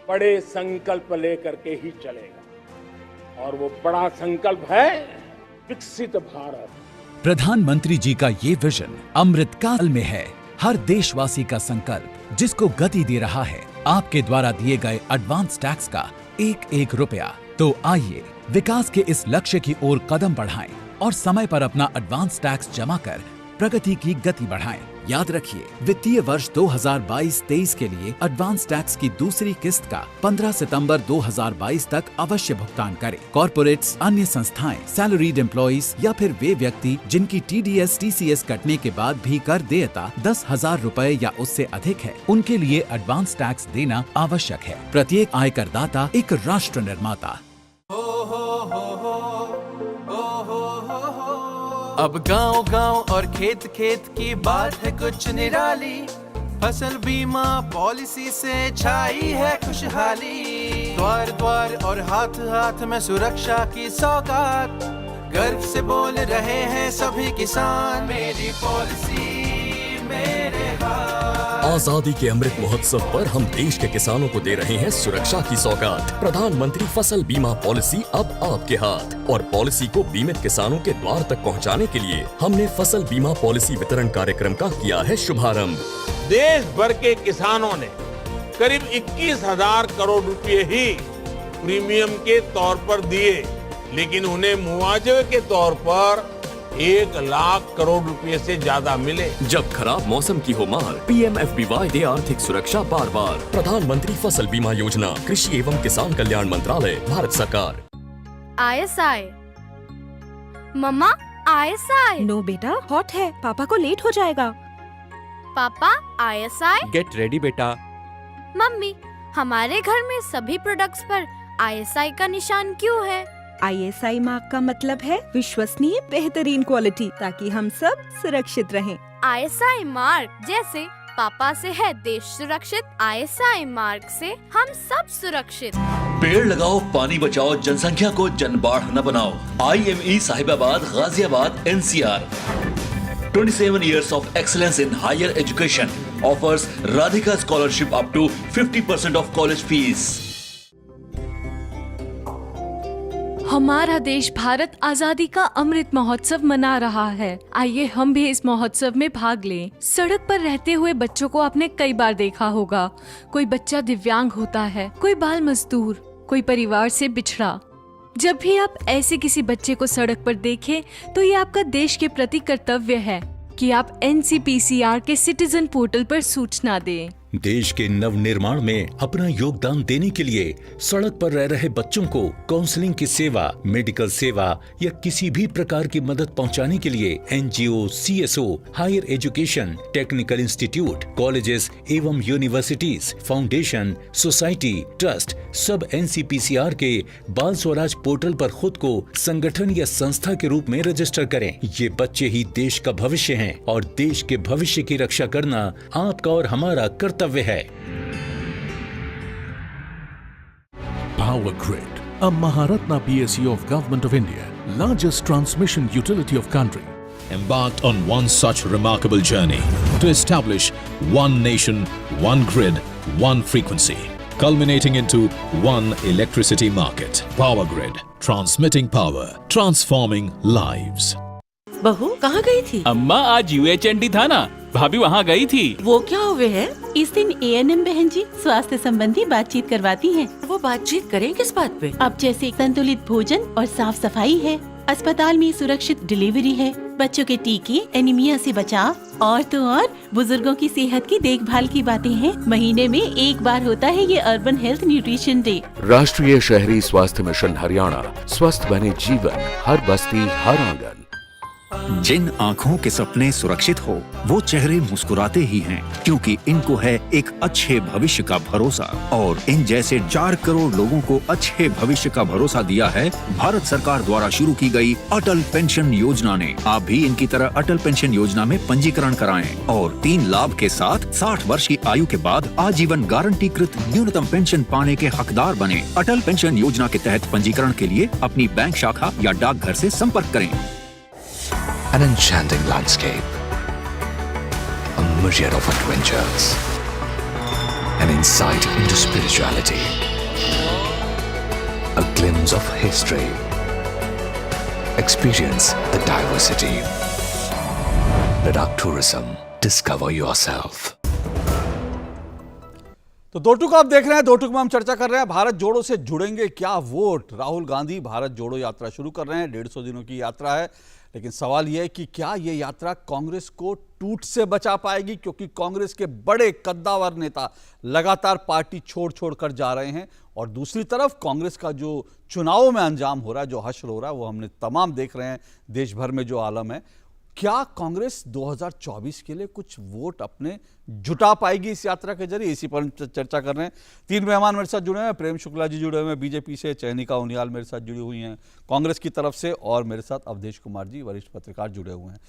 बड़े संकल्प लेकर के ही चलेगा और वो बड़ा संकल्प है विकसित भारत। प्रधानमंत्री जी का ये विजन अमृत काल में है। हर देशवासी का संकल्प जिसको गति दे रहा है आपके द्वारा दिए गए एडवांस टैक्स का एक एक रुपया। तो आइए विकास के इस लक्ष्य की ओर कदम बढ़ाएं और समय पर अपना एडवांस टैक्स जमा कर प्रगति की गति बढ़ाएं। याद रखिए, वित्तीय वर्ष 2022-23 के लिए एडवांस टैक्स की दूसरी किस्त का 15 सितंबर 2022 तक अवश्य भुगतान करें। कॉर्पोरेट्स, अन्य संस्थाएं, सैलरीड एम्प्लॉइज या फिर वे व्यक्ति जिनकी TDS, TCS कटने के बाद भी कर देयता 10,000 रुपए या उससे अधिक है, उनके लिए एडवांस टैक्स देना आवश्यक है। प्रत्येक आयकर दाता एक राष्ट्र निर्माता। अब गांव गांव और खेत खेत की बात है कुछ निराली। फसल बीमा पॉलिसी से छाई है खुशहाली। द्वार द्वार और हाथ हाथ में सुरक्षा की सौगात। गर्व से बोल रहे हैं सभी किसान, मेरी पॉलिसी मेरे हाथ। आजादी के अमृत महोत्सव पर हम देश के किसानों को दे रहे हैं सुरक्षा की सौगात। प्रधानमंत्री फसल बीमा पॉलिसी अब आपके हाथ। और पॉलिसी को बीमित किसानों के द्वार तक पहुंचाने के लिए हमने फसल बीमा पॉलिसी वितरण कार्यक्रम का किया है शुभारंभ। देश भर के किसानों ने करीब 21,000 करोड़ रुपए ही प्रीमियम के तौर पर दिए, लेकिन उन्हें मुआवजे के तौर पर 1 लाख करोड़ रुपए से ज्यादा मिले। जब खराब मौसम की हो मार, PMFBY दे आर्थिक सुरक्षा बार बार। प्रधानमंत्री फसल बीमा योजना, कृषि एवं किसान कल्याण मंत्रालय, भारत सरकार। ISI। मम्मा ISI। नो बेटा, हॉट है, पापा को लेट हो जाएगा। पापा ISI। गेट रेडी बेटा। मम्मी, हमारे घर में सभी प्रोडक्ट्स पर ISI का निशान क्यों है? ISI मार्क का मतलब है विश्वसनीय बेहतरीन क्वालिटी, ताकि हम सब सुरक्षित रहें। ISI मार्क जैसे पापा से है देश सुरक्षित, ISI मार्क से हम सब सुरक्षित। पेड़ लगाओ, पानी बचाओ, जनसंख्या को जनबाढ़ न बनाओ। IME Sahibabad, Ghaziabad, NCR। 27 years of excellence in higher education offers Radhika scholarship up to 50% of college fees. हमारा देश भारत आजादी का अमृत महोत्सव मना रहा है। आइए हम भी इस महोत्सव में भाग लें। सड़क पर रहते हुए बच्चों को आपने कई बार देखा होगा। कोई बच्चा दिव्यांग होता है, कोई बाल मजदूर, कोई परिवार से बिछड़ा। जब भी आप ऐसे किसी बच्चे को सड़क पर देखें, तो ये आपका देश के प्रति कर्तव्य है कि आप NCPCR के सिटीजन पोर्टल पर सूचना दें। देश के नव निर्माण में अपना योगदान देने के लिए सड़क पर रह रहे बच्चों को काउंसलिंग की सेवा, मेडिकल सेवा या किसी भी प्रकार की मदद पहुंचाने के लिए NGO, CSO, higher education, technical institute, colleges एवं यूनिवर्सिटीज, फाउंडेशन, सोसाइटी, ट्रस्ट सब NCPCR के बाल स्वराज पोर्टल पर खुद को संगठन या संस्था के रूप में रजिस्टर करें। ये बच्चे ही देश का भविष्य हैं और देश के भविष्य की रक्षा करना आपका और हमारा कर्तव्य है। Power Grid, a Maharatna PSU of Government of India, largest transmission utility of country, embarked on one such remarkable journey to establish one nation, one grid, one frequency, culminating into one electricity market. Power Grid, transmitting power, transforming lives. बहू कहाँ गई थी? अम्मा आज UHND था ना, भाभी वहाँ गई थी। वो क्या हुए है? इस दिन ANM बहन जी स्वास्थ्य संबंधी बातचीत करवाती हैं। वो बातचीत करें किस बात पे? अब जैसे संतुलित भोजन और साफ सफाई है, अस्पताल में सुरक्षित डिलीवरी है, बच्चों के टीके, एनीमिया से बचाव और तो और बुजुर्गों की सेहत की देखभाल की बातें हैं। महीने में एक बार होता है ये अर्बन हेल्थ न्यूट्रिशन डे। राष्ट्रीय शहरी स्वास्थ्य मिशन हरियाणा, स्वस्थ बने जीवन, हर बस्ती हर आंगन। जिन आँखों के सपने सुरक्षित हो, वो चेहरे मुस्कुराते ही हैं, क्योंकि इनको है एक अच्छे भविष्य का भरोसा। और इन जैसे 4 करोड़ लोगों को अच्छे भविष्य का भरोसा दिया है भारत सरकार द्वारा शुरू की गई अटल पेंशन योजना ने। आप भी इनकी तरह अटल पेंशन योजना में पंजीकरण कराएं और 3 लाभ के साथ 60 वर्ष की आयु के बाद आजीवन गारंटीकृत न्यूनतम पेंशन पाने के हकदार बने। अटल पेंशन योजना के तहत पंजीकरण के लिए अपनी बैंक शाखा या डाकघर से संपर्क करें। An enchanting landscape, a myriad of adventures, an insight into spirituality, a glimpse of history. Experience the diversity. Ladakh Tourism. Discover yourself. तो दो टुक आप देख रहे हैं, दो टुक में हम चर्चा कर रहे हैं भारत जोड़ो से जुड़ेंगे क्या वोट। राहुल गांधी भारत जोड़ो यात्रा शुरू कर रहे हैं, 150 दिनों की यात्रा है, लेकिन सवाल यह है कि क्या यह यात्रा कांग्रेस को टूट से बचा पाएगी, क्योंकि कांग्रेस के बड़े कद्दावर नेता लगातार पार्टी छोड़ छोड़ कर जा रहे हैं। और दूसरी तरफ कांग्रेस का जो चुनावों में अंजाम हो रहा है, जो हश्र हो रहा है, वो हमने तमाम देख रहे हैं देश भर में जो आलम है। क्या कांग्रेस 2024 के लिए कुछ वोट अपने जुटा पाएगी इस यात्रा के जरिए? इसी पर चर्चा कर रहे हैं। तीन मेहमान मेरे साथ जुड़े हैं। प्रेम शुक्ला जी जुड़े हुए हैं बीजेपी से, चयनिका उनियाल मेरे साथ जुड़ी हुई हैं कांग्रेस की तरफ से, और मेरे साथ अवधेश कुमार जी वरिष्ठ पत्रकार जुड़े हुए हैं।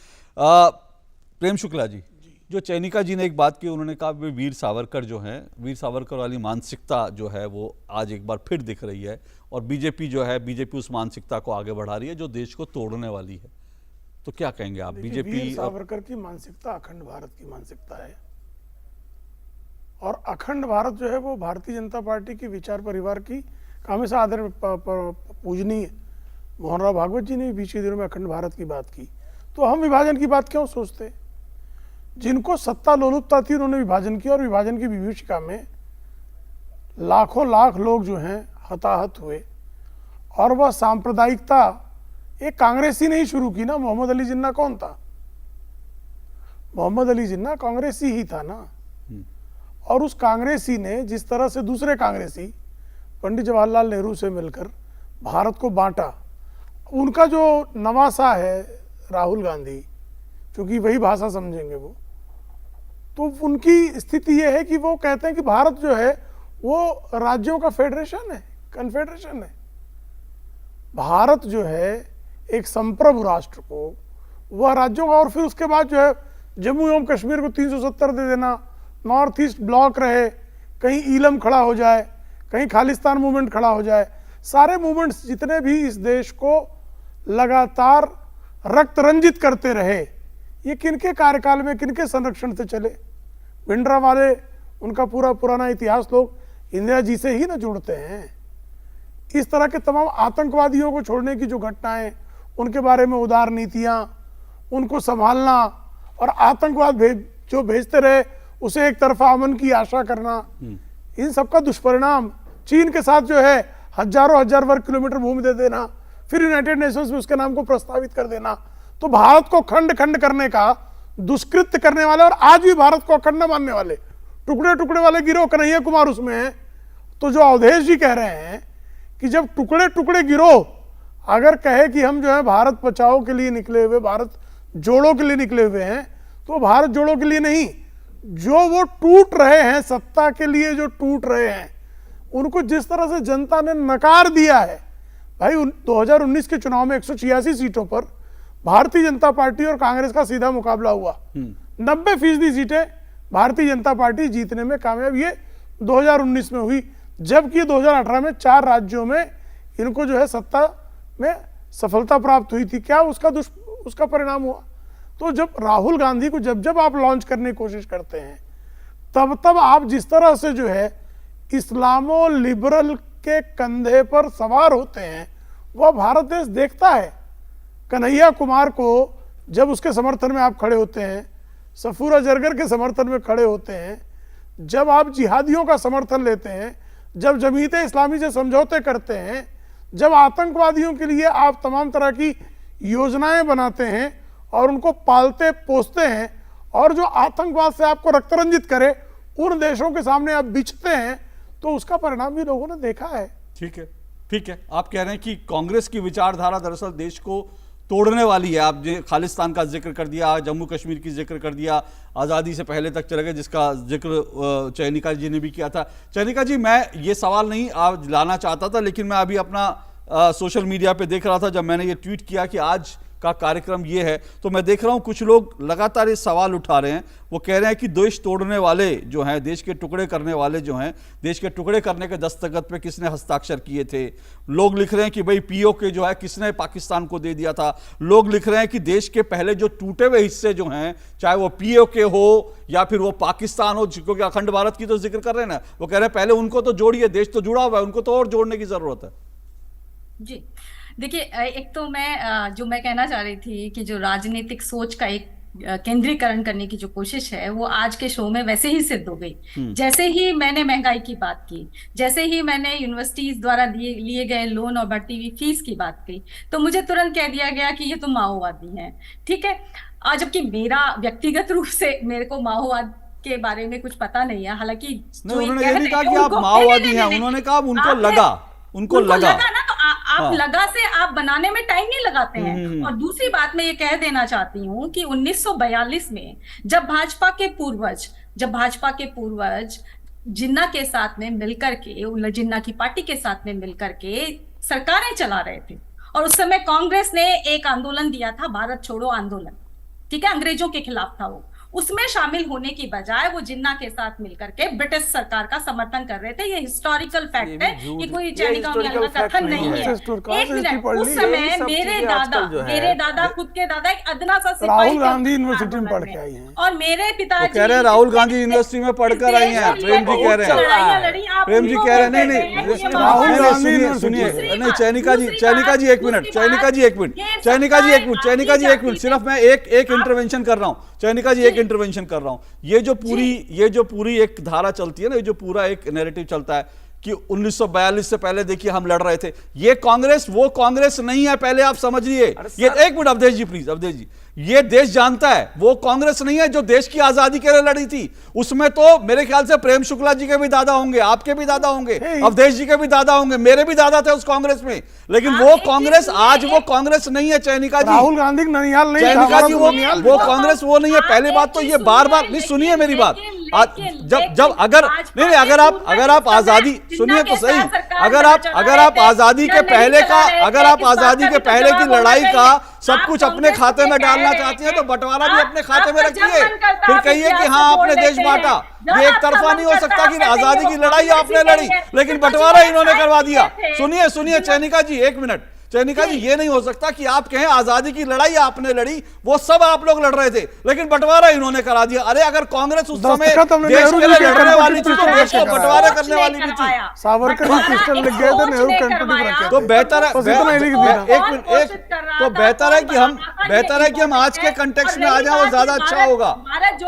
प्रेम शुक्ला जी, जो चयनिका जी ने एक बात की, उन्होंने कहा वीर सावरकर जो है, वीर सावरकर वाली मानसिकता जो है वो आज एक बार फिर दिख रही है, और बीजेपी जो है, बीजेपी उस मानसिकता को आगे बढ़ा रही है जो देश को तोड़ने वाली है। तो क्या कहेंगे आप? बीजेपी वीर सावरकर की मानसिकता अखंड भारत की मानसिकता है, और अखंड भारत जो है वो भारतीय जनता पार्टी की विचार परिवार की हमेशा आदर पूजनीय। मोहन राव भागवत जी ने बीच के दिनों में अखंड भारत की बात की। तो हम विभाजन की बात क्यों सोचते? जिनको सत्ता लोलुपता थी उन्होंने विभाजन किया, और विभाजन की विभीषिका में लाखों लाख लोग जो हैं हताहत हुए। और वह सांप्रदायिकता एक कांग्रेसी ने ही शुरू की ना। मोहम्मद अली जिन्ना कौन था? मोहम्मद अली जिन्ना कांग्रेसी ही था ना। और उस कांग्रेसी ने जिस तरह से दूसरे कांग्रेसी पंडित जवाहरलाल नेहरू से मिलकर भारत को बांटा, उनका जो नवासा है राहुल गांधी, क्योंकि वही भाषा समझेंगे वो, तो उनकी स्थिति ये है कि वो कहते हैं कि भारत जो है वो राज्यों का फेडरेशन है, कन्फेडरेशन है। भारत जो है एक संप्रभु राष्ट्र को, वह राज्यों का, और फिर उसके बाद जो है जम्मू एवं कश्मीर को 370 दे देना, नॉर्थ ईस्ट ब्लॉक रहे, कहीं ईलम खड़ा हो जाए, कहीं खालिस्तान मूवमेंट खड़ा हो जाए। सारे मूवमेंट्स जितने भी इस देश को लगातार रक्त रंजित करते रहे, ये किनके कार्यकाल में, किनके संरक्षण से चले? भिंडरा वाले, उनका पूरा पुराना इतिहास लोग इंदिरा जी से ही ना जोड़ते हैं। इस तरह के तमाम आतंकवादियों को छोड़ने की जो घटनाएं, उनके बारे में उदार नीतियां, उनको संभालना, और आतंकवाद जो भेजते रहे उसे एक तरफा अमन की आशा करना, इन सब का दुष्परिणाम चीन के साथ जो है हजारों हजार वर्ग किलोमीटर भूमि दे देना, फिर यूनाइटेड नेशंस में उसके नाम को प्रस्तावित कर देना। तो भारत को खंड खंड करने का दुष्कृत्य करने वाले, और आज भी भारत को अखंड मानने वाले टुकड़े टुकड़े वाले गिरोह कन्हैया कुमार उसमें है। तो जो अवधेश जी कह रहे हैं कि जब टुकड़े टुकड़े गिरोह अगर कहे कि हम जो है भारत बचाओ के लिए निकले हुए, भारत जोड़ो के लिए निकले हुए हैं, तो भारत जोड़ो के लिए नहीं, जो वो टूट रहे हैं, सत्ता के लिए जो टूट रहे हैं, उनको जिस तरह से जनता ने नकार दिया है। भाई 2019 के चुनाव में 186 सीटों पर भारतीय जनता पार्टी और कांग्रेस का सीधा मुकाबला हुआ। 90% सीटें भारतीय जनता पार्टी जीतने में कामयाब ये 2019 में हुई, जबकि 2018 में 4 राज्यों में इनको जो है सत्ता में सफलता प्राप्त हुई थी। क्या उसका परिणाम हुआ? तो जब राहुल गांधी को जब आप लॉन्च करने की कोशिश करते हैं, तब आप जिस तरह से जो है इस्लामो लिबरल के कंधे पर सवार होते हैं, वह भारत देश देखता है। कन्हैया कुमार को जब उसके समर्थन में आप खड़े होते हैं, सफूरा जरगर के समर्थन में खड़े होते हैं, जब आप जिहादियों का समर्थन लेते हैं, जब जमीयत इस्लामी से समझौते करते हैं, जब आतंकवादियों के लिए आप तमाम तरह की योजनाएं बनाते हैं और उनको पालते पोसते हैं, और जो आतंकवाद से आपको रक्तरंजित करे उन देशों के सामने आप बिछते हैं, तो उसका परिणाम भी लोगों ने देखा है। ठीक है, ठीक है। आप कह रहे हैं कि कांग्रेस की विचारधारा दरअसल देश को तोड़ने वाली है। आप खालिस्तान का जिक्र कर दिया, जम्मू कश्मीर की जिक्र कर दिया, आज़ादी से पहले तक चले गए, जिसका जिक्र चयनिका जी ने भी किया था। चयनिका जी, मैं ये सवाल नहीं आज लाना चाहता था, लेकिन मैं अभी अपना सोशल मीडिया पे देख रहा था, जब मैंने ये ट्वीट किया कि आज का कार्यक्रम ये है। तो मैं देख रहा हूं कुछ लोग लगातार ये सवाल उठा रहे हैं, वो कह रहे हैं कि देश तोड़ने वाले जो हैं, देश के टुकड़े करने वाले जो हैं, देश के टुकड़े करने के दस्तखत पे किसने हस्ताक्षर किए थे। लोग लिख रहे हैं कि भाई पीओके जो है किसने पाकिस्तान को दे दिया था। लोग लिख रहे हैं कि देश के पहले जो टूटे हुए हिस्से जो हैं, चाहे वो पीओके हो या फिर वो पाकिस्तान हो, क्योंकि अखंड भारत की तो जिक्र कर रहे हैं ना, वो कह रहे हैं पहले उनको तो जोड़िए, देश तो जुड़ा हुआ है, उनको तो और जोड़ने की जरूरत है। जी देखिए, एक तो मैं कहना चाह रही थी कि जो राजनीतिक सोच का एक केंद्रीकरण करने की जो कोशिश है वो आज के शो में वैसे ही सिद्ध हो गई। जैसे ही मैंने महंगाई की बात की, जैसे ही मैंने यूनिवर्सिटीज द्वारा लिए गए लोन और बढ़ती हुई फीस की बात की, तो मुझे तुरंत कह दिया गया कि ये तो माओवादी हैं। ठीक है, आज जबकि मेरा व्यक्तिगत रूप से मेरे को माओवाद के बारे में कुछ पता नहीं है। हालांकि उन्होंने ये नहीं कहा कि आप माओवादी हैं, उन्होंने कहा उनको लगा ना, तो आप लगा से आप बनाने में टाइम नहीं लगाते हैं। और दूसरी बात मैं ये कह देना चाहती हूँ कि 1942 में जब भाजपा के पूर्वज जिन्ना के साथ में मिलकर के, जिन्ना की पार्टी के साथ में मिलकर के सरकारें चला रहे थे, और उस समय कांग्रेस ने एक आंदोलन दिया था, भारत छोड़ो आंदोलन। ठीक है, अंग्रेजों के खिलाफ था वो। उसमें शामिल होने की बजाय वो जिन्ना के साथ मिलकर के ब्रिटिश सरकार का समर्थन कर रहे थे। ये हिस्टोरिकल फैक्ट है, ये कोई चैनिका का कथन नहीं है। एक मिनट, उस समय मेरे दादा खुद के दादा एक अदना सा सिपाही राहुल गांधी यूनिवर्सिटी में पढ़ के आई हैं, और मेरे पिताजी कह रहे हैं राहुल गांधी यूनिवर्सिटी में पढ़कर आई हैं। प्रेम जी कह रहे हैं, प्रेम जी कह रहे हैं नहीं, राहुल गांधी सुनिए नहीं, चैनिका जी एक मिनट, चैनिका जी एक मिनट, सिर्फ मैं एक इंटरवेंशन कर रहा हूँ, चैनिका जी एक इंटरवेंशन कर रहा हूं। ये जो पूरी एक धारा चलती है ना, ये जो पूरा एक नैरेटिव चलता है कि 1942 से पहले देखिए हम लड़ रहे थे, ये कांग्रेस वो कांग्रेस नहीं है, पहले आप समझिए। ये एक मिनट अवधेश जी प्लीज, अवधेश जी, ये देश जानता है वो कांग्रेस नहीं है जो देश की आजादी के लिए लड़ी थी। उसमें तो मेरे ख्याल से प्रेम शुक्ला जी के भी दादा होंगे, आपके भी दादा होंगे, अवधेश जी के भी दादा होंगे, मेरे भी दादा थे उस कांग्रेस में। लेकिन वो कांग्रेस आज वो कांग्रेस नहीं है चैनिका जी। राहुल गांधी ननिहाल नहीं, चैनिका जी वो कांग्रेस वो नहीं है। पहले बात तो ये बार नहीं, सुनिए मेरी बात, जब अगर आप आजादी सुनिए तो सही, अगर आप आजादी के पहले की लड़ाई का सब कुछ अपने खाते में डालना चाहती है तो बंटवारा भी अपने खाते में रखिए, फिर कहिए कि हाँ आपने देश बांटा। ये एक तरफा नहीं हो सकता कि आजादी की लड़ाई आपने लड़ी लेकिन बंटवारा इन्होंने करवा दिया। सुनिए चैनिका जी एक मिनट, चैनिका जी ये नहीं हो सकता कि आप कहें आजादी की लड़ाई आपने लड़ी, वो सब आप लोग लड़ रहे थे लेकिन बंटवारा इन्होंने करा दिया। अरे अगर कांग्रेस उस समय देश के लिए लड़ने वाली थी तो देश को बंटवारा करने वाली भी थी। सावरकर की क्रिस्टल लग गए थे, नेहरू कंट्रीब्यूट रखे। तो बेहतर है कि हम आज के कंटेक्स्ट में आ जाए, वो ज्यादा अच्छा होगा। भारत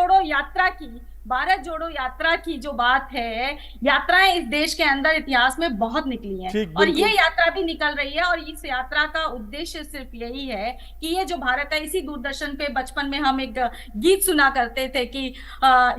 जोड़ो यात्रा की जो बात है, यात्राएं इस देश के अंदर इतिहास में बहुत निकली हैं और ये यात्रा भी निकल रही है। और इस यात्रा का उद्देश्य सिर्फ यही है कि ये जो भारत है, इसी दूरदर्शन पे बचपन में हम एक गीत सुना करते थे कि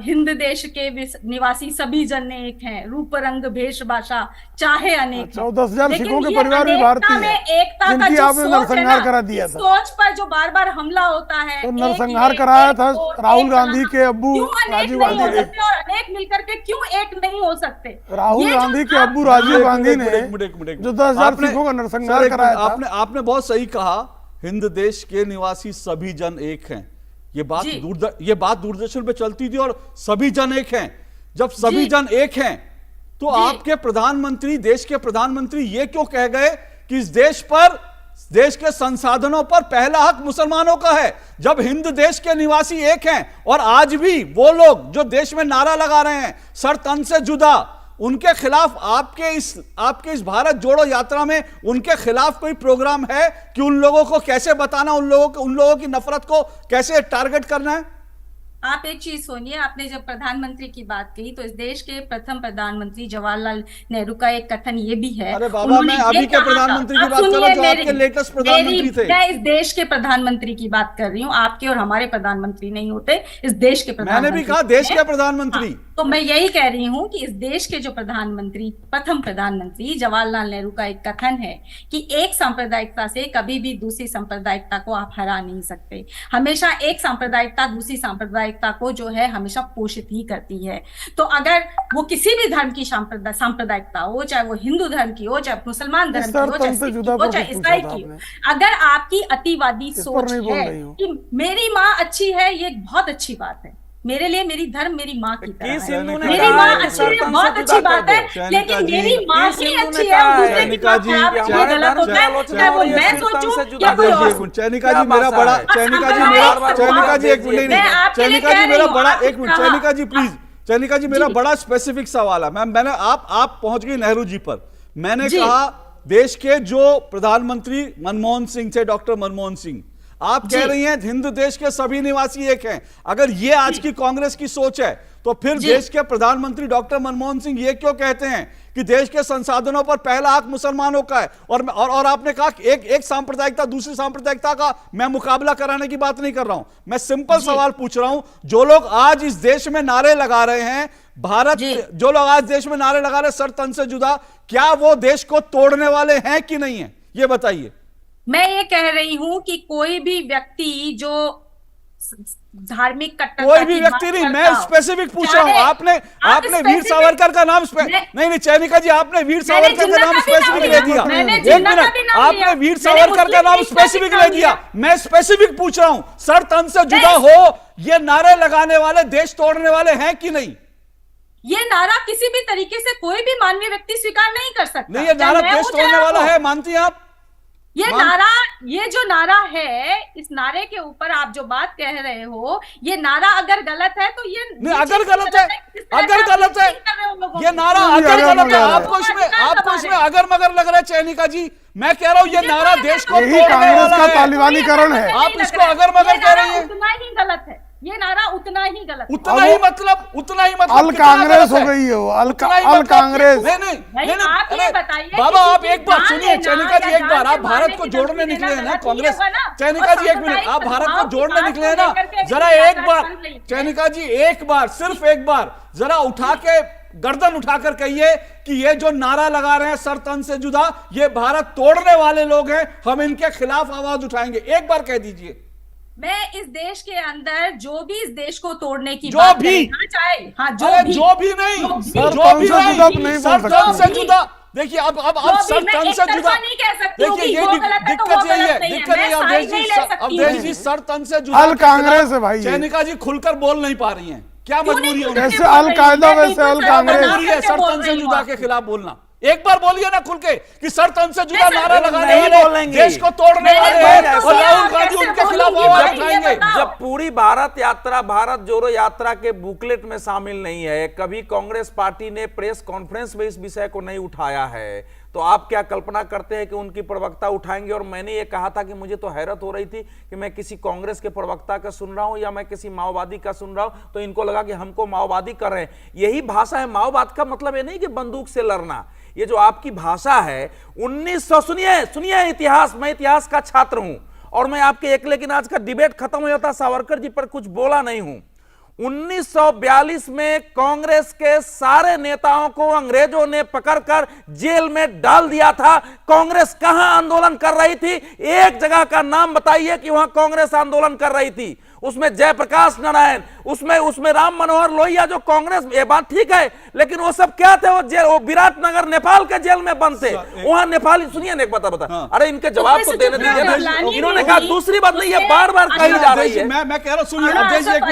हिंद देश के निवासी सभी जन एक हैं, रूप रंग भेष भाषा चाहे अनेक। 14,000 सिखों के परिवार भी भारतीय हैं, एकता का जिनकी आपने नरसंहार करा दिया था। सोच पर जो बार बार हमला होता है, तो नरसंहार कराया था राहुल गांधी के अब्बू राजीव गांधी ने। और अनेक मिलकर के क्यों एक नहीं हो सकते? राहुल गांधी के अब्बू राजीव गांधी ने जो 10,000 सिखों का नरसंहार कराया था। आपने बहुत सही कहा, हिंद देश के निवासी सभी जन एक हैं। ये बात दूरदर्शन पे चलती थी और सभी जन एक हैं। जब सभी जन एक हैं तो आपके प्रधानमंत्री, देश के प्रधानमंत्री ये क्यों कह गए कि इस देश के संसाधनों पर पहला हक मुसलमानों का है, जब हिंद देश के निवासी एक हैं। और आज भी वो लोग जो देश में नारा लगा रहे हैं सर तन से जुदा, उनके खिलाफ आपके इस भारत जोड़ो यात्रा में उनके खिलाफ कोई प्रोग्राम है कि उन लोगों को कैसे बताना, उन लोगों की नफरत को कैसे टारगेट करना है? आप एक चीज सुनिए, आपने जब प्रधानमंत्री की बात कही तो इस देश के प्रथम प्रधानमंत्री जवाहरलाल नेहरू का एक कथन ये भी है। अरे बाबा, मैं अभी के प्रधानमंत्री की बात कर रहा हूं जो आपके लेटेस्ट प्रधानमंत्री थे। मैं इस देश के प्रधानमंत्री की बात कर रही हूँ, आपके और हमारे प्रधानमंत्री नहीं होते, इस देश के प्रधानमंत्री। मैंने भी कहा देश के प्रधानमंत्री। तो मैं यही कह रही हूँ कि इस देश के जो प्रधानमंत्री, प्रथम प्रधानमंत्री जवाहरलाल नेहरू का एक कथन है कि एक सांप्रदायिकता से कभी भी दूसरी सांप्रदायिकता को आप हरा नहीं सकते। हमेशा एक सांप्रदायिकता दूसरी सांप्रदायिकता को जो है हमेशा पोषित ही करती है। तो अगर वो किसी भी धर्म की सांप्रदायिकता हो, चाहे वो हिंदू धर्म की हो, चाहे मुसलमान धर्म की हो, चाहे सिख की हो, चाहे ईसाई की हो, अगर आपकी अतिवादी सोच है कि मेरी माँ अच्छी है, ये बहुत अच्छी बात है। मेरे लिए मेरी धर्म मेरी माँ की तरह है। मेरी माँ अच्छी है, बहुत अच्छी बात है, लेकिन मेरी माँ ही अच्छी है, दूसरे की माँ खराब है, वो गलत होता है। चाहे वो मैं सोचूं या कोई और। चैनिका जी मेरा बड़ा, चैनिका जी मेरा, चैनिका जी एक मिनट, चैनिका जी मेरा बड़ा, एक मिनट चैनिका जी प्लीज, चैनिका जी मेरा बड़ा स्पेसिफिक सवाल है। मैंने आप पहुंच गई नेहरू जी पर। मैंने कहा देश के जो प्रधानमंत्री मनमोहन सिंह थे, डॉक्टर मनमोहन सिंह, आप कह रही हैं हिंदू देश के सभी निवासी एक हैं। अगर ये आज की कांग्रेस की सोच है तो फिर देश के प्रधानमंत्री डॉक्टर मनमोहन सिंह ये क्यों कहते हैं कि देश के संसाधनों पर पहला हक मुसलमानों का है? और आपने कहा कि एक सांप्रदायिकता दूसरी सांप्रदायिकता का मैं मुकाबला कराने की बात नहीं कर रहा हूं। मैं सिंपल सवाल पूछ रहा हूं, जो लोग आज इस देश में नारे लगा रहे हैं, भारत, जो लोग आज देश में नारे लगा रहे हैं सर तन से जुदा, क्या वो देश को तोड़ने वाले हैं कि नहीं है? ये बताइए। मैं ये कह रही हूं कि कोई भी व्यक्ति जो धार्मिक कट्टरता, कोई भी व्यक्ति नहीं, मैं स्पेसिफिक पूछ रहा हूं। आपने वीर सावरकर का नाम नहीं चैनिका जी, आपने वीर सावरकर का नाम स्पेसिफिक ले दिया। एक मिनट, आपने वीर सावरकर का नाम स्पेसिफिक ले दिया। मैं स्पेसिफिक पूछ रहा हूं, सर तन से जुदा हो ये नारे लगाने वाले देश तोड़ने वाले हैं कि नहीं? ये नारा किसी भी तरीके से कोई भी मानवीय व्यक्ति स्वीकार नहीं कर सकता। नहीं, ये नारा देश तोड़ने वाला है, मानती हैं आप? ये जो नारा है, इस नारे के ऊपर आप जो बात कह रहे हो, ये नारा अगर गलत है तो ये नहीं, अगर गलत है, अगर गलत है ये नारा, अगर गलत है, आपको इसमें अगर मगर लग रहा है चैनिका जी। मैं कह रहा हूं ये नारा देश को तोड़ने वाला है, तालिबानीकरण है। आप इसको अगर मगर कह रही हैं। उतना ही गलत है ये नारा, उतना ही गलत, उतना ही मतलब अल कांग्रेस हो गई है वो, अल कांग्रेस। नहीं, बाबा आप एक बार सुनिए चैनिका जी, एक बार आप भारत को जोड़ने निकले हैं ना कांग्रेस। चैनिका जी एक मिनट, आप भारत को जोड़ने निकले हैं ना, जरा एक बार चैनिका जी, एक बार, सिर्फ एक बार जरा उठा के गर्दन उठाकर कहिए कि ये जो नारा लगा रहे हैं सर तन से जुदा, ये भारत तोड़ने वाले लोग हैं, हम इनके खिलाफ आवाज उठाएंगे। एक बार कह दीजिए। मैं इस देश के अंदर जो भी इस देश को तोड़ने की जो बात भी चाहे, हाँ जो भी नहीं, जो भी सर तन से जुदा। देखिए अब सर तन से जुदा, देखिए ये दिक्कत यही है, दिक्कत यही अवधेश जी सर तन से जुदा अल कांग्रेस है भाई। चैनिका जी खुलकर बोल नहीं पा रही हैं, क्या मजबूरी है? जैसे अल कायदा वैसे अल कांग्रेस। सर तन से जुदा के खिलाफ बोलना, एक बार बोलिए ना खुल के कि सर तन से जुदा नारा लगाने वाले देश को तोड़ने वाले हैं और राहुल गांधी उनके खिलाफ आवाज उठाएंगे। जब पूरी भारत यात्रा, भारत जोड़ो यात्रा के बुकलेट में शामिल नहीं है, कभी कांग्रेस पार्टी ने प्रेस कॉन्फ्रेंस में इस विषय को नहीं उठाया है, तो आप क्या कल्पना करते हैं कि उनकी प्रवक्ता उठाएंगे? और मैंने ये कहा था कि मुझे तो हैरत हो रही थी कि मैं किसी कांग्रेस के प्रवक्ता का सुन रहा हूं या मैं किसी माओवादी का सुन रहा हूं, तो इनको लगा कि हमको माओवादी कर रहे हैं। यही भाषा है माओवाद का, मतलब ये नहीं कि बंदूक से लड़ना। ये जो आपकी भाषा है 1900, सुनिए इतिहास, मैं इतिहास का छात्र हूं और मैं आपके एक, लेकिन आज का डिबेट खत्म हो जाता, सावरकर जी पर कुछ बोला नहीं हूं। 1942 में कांग्रेस के सारे नेताओं को अंग्रेजों ने पकड़कर जेल में डाल दिया था। कांग्रेस कहां आंदोलन कर रही थी? एक जगह का नाम बताइए कि वहां कांग्रेस आंदोलन कर रही थी। उसमें जयप्रकाश नारायण, उसमें राम मनोहर लोहिया, जो कांग्रेस, ये बात ठीक है, लेकिन वो सब क्या थे? वो विराटनगर नेपाल के जेल में बंद थे। वहां नेपाली, सुनिए एक बात बता, अरे इनके जवाब तो देने दीजिए ना। इन्होंने कहा दूसरी बात नहीं, ये बार बार कही जा रही है। मैं कह रहा हूं, सुनिए अवधेश जी एक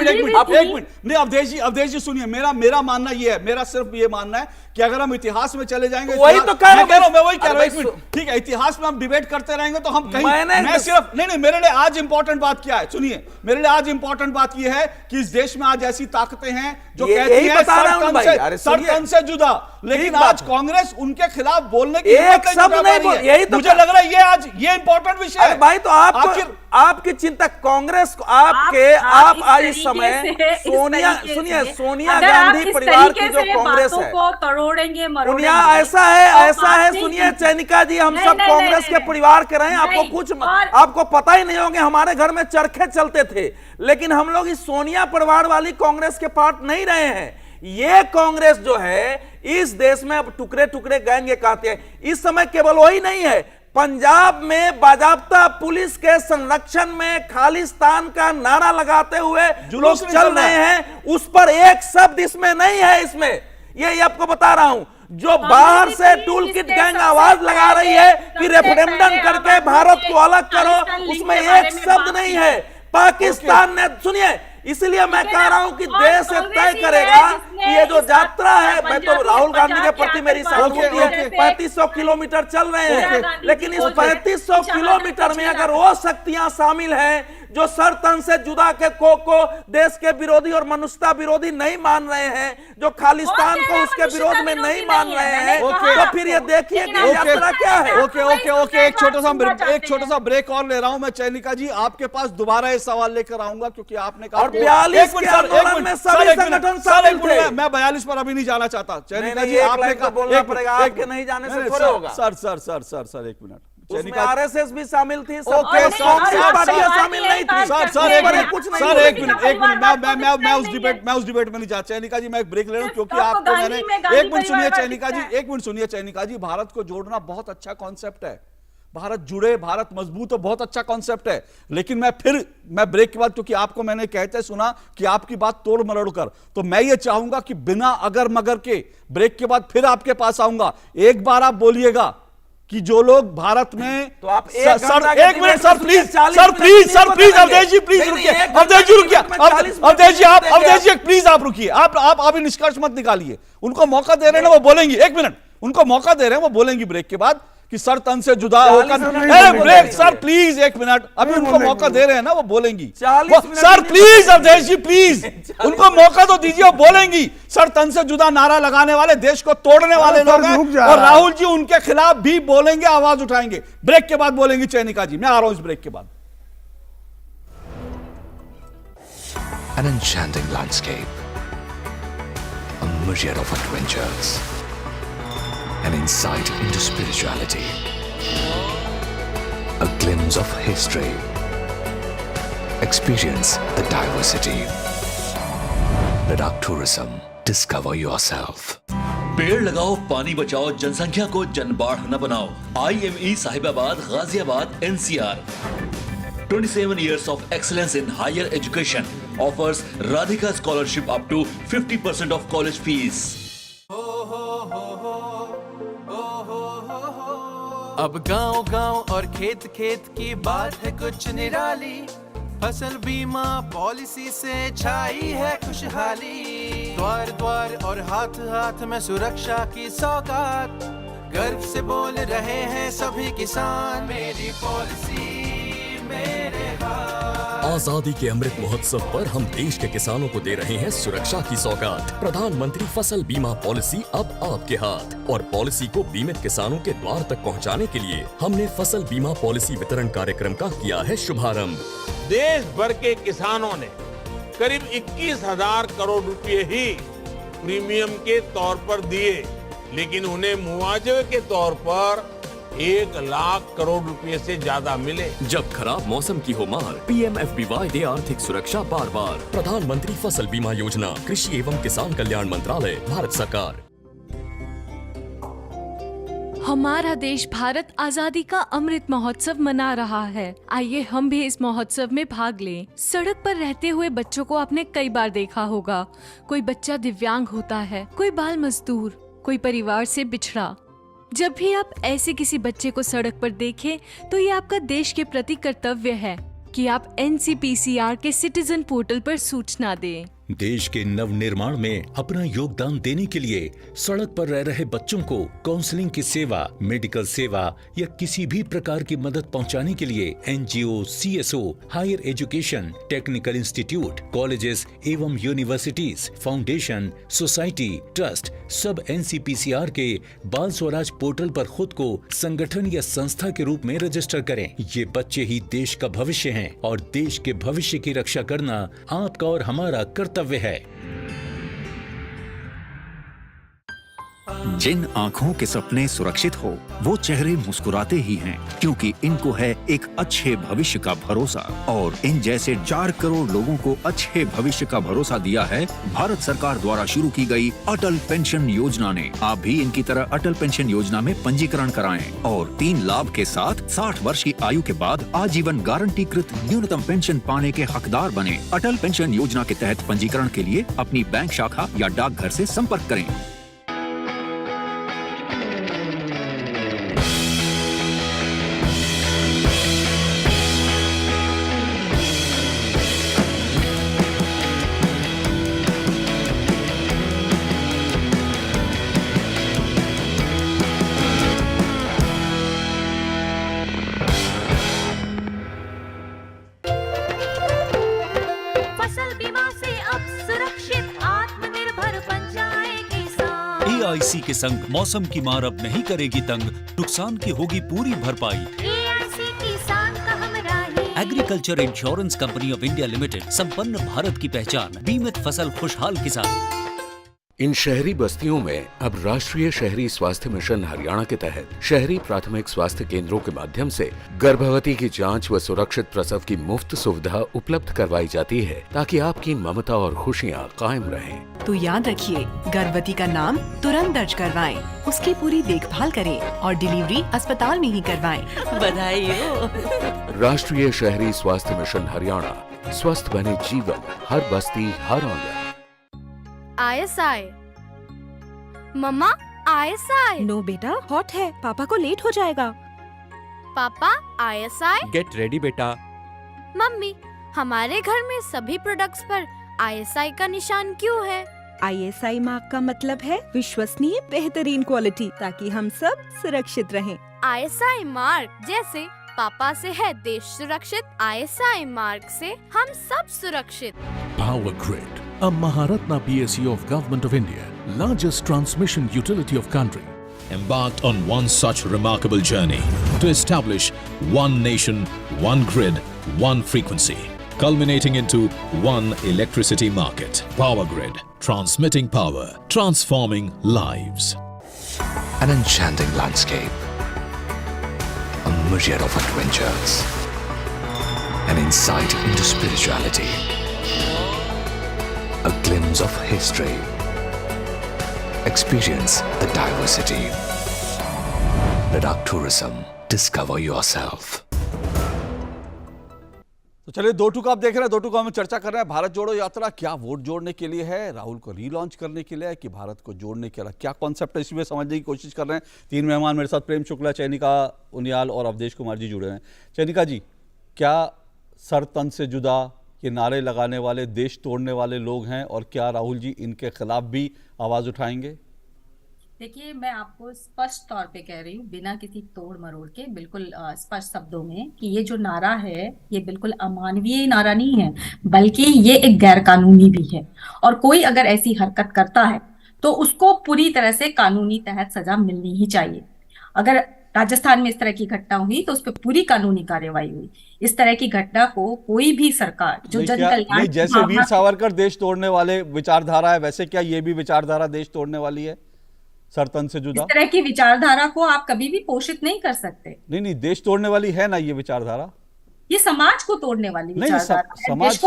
मिनट नहीं, अवधेश जी सुनिए, मेरा मानना ये है, मेरा सिर्फ ये मानना है कि अगर हम इतिहास में चले जाएंगे, वही तो कह रहा हूं, मैं वही कह रहा हूं, ठीक है, इतिहास में हम डिबेट करते रहेंगे तो हम कहीं, मैं सिर्फ नहीं, मेरे लिए आज इंपॉर्टेंट बात क्या है, सुनिए, मेरे लिए आज इंपॉर्टेंट बात यह है कि इस देश में आज ऐसी ताकतें हैं जो कहती हैं सर तन से जुदा, लेकिन आज कांग्रेस उनके खिलाफ बोलने की एक शब्द नहीं बोल, यही तो मुझे लग रहा है ये आज ये इंपॉर्टेंट विषय है भाई। तो आपकी चिंता कांग्रेस को, आप आज इस समय सोनिया गांधी परिवार की जो कांग्रेस है, दुनिया ऐसा है, सुनिए चैनिका जी, हम सब कांग्रेस के परिवार के रहे, आपको पता ही नहीं होंगे, हमारे घर में चरखे चलते थे, लेकिन हम लोग इस सोनिया परिवार वाली कांग्रेस के पार्ट नहीं रहे हैं। ये कांग्रेस जो है इस देश में अब टुकड़े टुकड़े गैंग कहते हैं। इस समय केवल वही नहीं है, पंजाब में बाजाबता पुलिस के संरक्षण में खालिस्तान का नारा लगाते हुए लोग चल रहे हैं, उस पर एक शब्द इसमें नहीं है। इसमें ये आपको बता रहा हूं, जो बाहर से टूल किट गैंग आवाज लगा रही है कि रेफरेंडम करके भारत को अलग करो, उसमें एक शब्द नहीं है। पाकिस्तान ने, सुनिए, इसलिए मैं कह रहा हूं कि देश तय करेगा कि ये जो यात्रा है, मैं तो राहुल गांधी के प्रति मेरी सहानुभूति है, 3500 किलोमीटर चल रहे हैं, लेकिन इस 3500 किलोमीटर में अगर वो शक्तियां शामिल हैं जो सर तन से जुदा के को देश के विरोधी और मनुष्यता विरोधी नहीं मान रहे हैं, जो खालिस्तान को उसके विरोध में नहीं मान रहे हैं, तो फिर ये देखिए कि यात्रा क्या है। ओके, एक छोटा सा ब्रेक और ले रहा हूं मैं। चयनिका जी, आपके पास दोबारा ये सवाल लेकर आऊंगा क्योंकि आपने कहा 42 के आंदोलन में सभी संगठन शामिल थे। मैं 42 पर अभी नहीं जाना चाहता। चयनिका जी, आपने कहा बोलना पड़ेगा, आपके नहीं जाने से थोड़ा होगा। सर एक मिनट, उसमें आरएसएस भी शामिल थी, ओके, शामिल नहीं थी। सर एक मिनट, मैं उस डिबेट में नहीं जा। चयनिका जी, मैं एक ब्रेक ले रहा हूं क्योंकि आपको मैंने, एक मिनट सुनिए चयनिका जी, भारत को जोड़ना बहुत अच्छा कॉन्सेप्ट है, भारत जुड़े, भारत मजबूत, और बहुत अच्छा कॉन्सेप्ट है। लेकिन मैं ब्रेक के बाद, क्योंकि आपको मैंने कहते सुना कि आपकी बात तोड़ मरोड़ कर, तो मैं ये चाहूंगा कि बिना अगर मगर के ब्रेक के बाद फिर आपके पास आऊंगा। एक बार आप बोलिएगा कि जो लोग भारत में, तो आप एक minute sir please Awadhesh ji please रुकिए, अवधेश जी प्लीज आप रुकिए, आप अभी निष्कर्ष मत निकालिए, उनको मौका दे रहे हैं ना, वो बोलेंगी। एक मिनट, उनको मौका दे रहे हैं, वो बोलेंगी ब्रेक के बाद कि सर तन से जुदा होकर, ब्रेक सर प्लीज एक मिनट, अभी उनको मौका दे रहे हैं ना, वो बोलेंगी। Sir please Awadhesh ji please उनको मौका तो दीजिए, वो बोलेंगी। सर तन से जुदा नारा लगाने वाले, देश को तोड़ने वाले लोग हैं, और राहुल जी उनके खिलाफ भी बोलेंगे, आवाज उठाएंगे। ब्रेक के बाद बोलेंगी चयनिका जी, मैं आ रहा हूं इस ब्रेक के बाद। An enchanting landscape, a myriad of adventures, an insight into spirituality, a glimpse of history. Experience the diversity. Ladakh Tourism. Discover yourself. पेड़ लगाओ, पानी बचाओ, जनसंख्या को जनबाढ़ न बनाओ। IME Sahibabad, Ghaziabad, NCR. 27 years of excellence in higher education offers Radhika scholarship up to 50% of college fees. अब गांव गांव और खेत खेत की बात है कुछ निराली, फसल बीमा पॉलिसी से छाई है खुशहाली। द्वार द्वार और हाथ हाथ में सुरक्षा की सौगात, गर्व से बोल रहे हैं सभी किसान, मेरी पॉलिसी मेरे हाथ। आजादी के अमृत महोत्सव पर हम देश के किसानों को दे रहे हैं सुरक्षा की सौगात। प्रधानमंत्री फसल बीमा पॉलिसी अब आपके हाथ, और पॉलिसी को बीमित किसानों के द्वार तक पहुंचाने के लिए हमने फसल बीमा पॉलिसी वितरण कार्यक्रम का किया है शुभारंभ। देश भर के किसानों ने करीब 21,000 करोड़ रुपए ही प्रीमियम के तौर पर दिए, लेकिन उन्हें मुआवजे के तौर पर 1 लाख करोड़ रुपए से ज्यादा मिले। जब खराब मौसम की हो मार, PMFBY दे आर्थिक सुरक्षा बार बार। प्रधानमंत्री फसल बीमा योजना, कृषि एवं किसान कल्याण मंत्रालय, भारत सरकार। हमारा देश भारत आजादी का अमृत महोत्सव मना रहा है। आइए हम भी इस महोत्सव में भाग लें। सड़क पर रहते हुए बच्चों को आपने कई बार देखा होगा। कोई बच्चा दिव्यांग होता है, कोई बाल मजदूर, कोई परिवार से बिछड़ा। जब भी आप ऐसे किसी बच्चे को सड़क पर देखें, तो ये आपका देश के प्रति कर्तव्य है कि आप NCPCR के सिटीजन पोर्टल पर सूचना दें। देश के नव निर्माण में अपना योगदान देने के लिए सड़क पर रह रहे बच्चों को काउंसलिंग की सेवा, मेडिकल सेवा या किसी भी प्रकार की मदद पहुंचाने के लिए NGO, CSO, higher education, technical institute, colleges एवं यूनिवर्सिटीज, फाउंडेशन, सोसाइटी, ट्रस्ट सब NCPCR के बाल स्वराज पोर्टल पर खुद को संगठन या संस्था के रूप में रजिस्टर करें। ये बच्चे ही देश का भविष्य हैं, और देश के भविष्य की रक्षा करना आपका और हमारा कर्तव्य है। जिन आँखों के सपने सुरक्षित हो वो चेहरे मुस्कुराते ही हैं, क्योंकि इनको है एक अच्छे भविष्य का भरोसा। और इन जैसे 4 करोड़ लोगों को अच्छे भविष्य का भरोसा दिया है भारत सरकार द्वारा शुरू की गई अटल पेंशन योजना ने। आप भी इनकी तरह अटल पेंशन योजना में पंजीकरण कराएं और 3 लाभ के साथ 60 वर्ष की आयु के बाद आजीवन गारंटीकृत न्यूनतम पेंशन पाने के हकदार बने। अटल पेंशन योजना के तहत पंजीकरण के लिए अपनी बैंक शाखा या डाकघर से संपर्क करें। फसल बीमा से अब सुरक्षित आत्मनिर्भर बन जाए किसान। AIC के संग मौसम की मार अब नहीं करेगी तंग, नुकसान की होगी पूरी भरपाई। AIC किसान का हमराही। Agriculture insurance company of India limited, संपन्न भारत की पहचान, बीमित फसल खुशहाल किसान। इन शहरी बस्तियों में अब राष्ट्रीय शहरी स्वास्थ्य मिशन हरियाणा के तहत शहरी प्राथमिक स्वास्थ्य केंद्रों के माध्यम से गर्भवती की जांच व सुरक्षित प्रसव की मुफ्त सुविधा उपलब्ध करवाई जाती है, ताकि आपकी ममता और खुशियां कायम रहें। तो याद रखिए, गर्भवती का नाम तुरंत दर्ज करवाएं, उसकी पूरी देखभाल करें और डिलीवरी अस्पताल में ही करवाएं। बधाई हो। राष्ट्रीय शहरी स्वास्थ्य मिशन हरियाणा, स्वस्थ बने जीवन, हर बस्ती हर आंगन। ISI। मम्मा ISI। नो बेटा, हॉट है, पापा को लेट हो जाएगा। पापा ISI। गेट रेडी बेटा। मम्मी, हमारे घर में सभी प्रोडक्ट्स पर ISI का निशान क्यों है? ISI मार्क का मतलब है विश्वसनीय बेहतरीन क्वालिटी, ताकि हम सब सुरक्षित रहें। ISI मार्क जैसे पापा से है देश सुरक्षित, ISI मार्क से हम सब सुरक्षित। Power Grid, a Maharatna PSU of Government of India, largest transmission utility of country. Embarked on one such remarkable journey to establish one nation, one grid, one frequency, culminating into one electricity market. Power Grid, transmitting power, transforming lives. An enchanting landscape, a myriad of adventures, an insight into spirituality, a glimpse of history. Experience the diversity. Ladakh Tourism. Discover yourself. तो चलिए, 2 आप देख रहे हैं। 2 हम चर्चा कर रहे हैं। भारत जोड़ो यात्रा क्या वोट जोड़ने के लिए है, राहुल को रीलॉन्च करने के लिए है, कि भारत को जोड़ने के लिए क्या कॉन्सेप्ट है, इसमें समझने की कोशिश कर रहे हैं। 3 मेहमान मेरे साथ, प्रेम शुक्ला, चैनिका उनियाल और अवधेश कुमार जी जुड़े हैं। चैनिका जी, क्या सर तन से जुदा ये नारे लगाने वाले, देश तोड़ने वाले लोग हैं, और क्या राहुल जी इनके खिलाफ भी आवाज उठाएंगे? देखिए, मैं आपको स्पष्ट तौर पे कह रही हूँ, बिना किसी तोड़ मरोड़ के, बिल्कुल स्पष्ट शब्दों में, कि ये जो नारा है ये बिल्कुल अमानवीय नारा नहीं है, बल्कि ये एक गैर कानूनी भी है। और कोई अगर ऐसी हरकत करता है तो उसको पूरी तरह से कानूनी तहत सजा मिलनी ही चाहिए। अगर राजस्थान में इस तरह की घटना हुई तो उस पर पूरी कानूनी कार्यवाही हुई। इस तरह की घटना को कोई भी सरकार जो जन कल्याण, जैसे वीर सावरकर देश तोड़ने वाले विचारधारा है, वैसे क्या ये भी विचारधारा देश तोड़ने वाली है, सरतन से जुदा? इस तरह की विचारधारा को आप कभी भी पोषित नहीं कर सकते। नहीं, देश तोड़ने वाली है ना ये विचारधारा। ये समाज को तोड़ने वाली विचारधारा है। समाज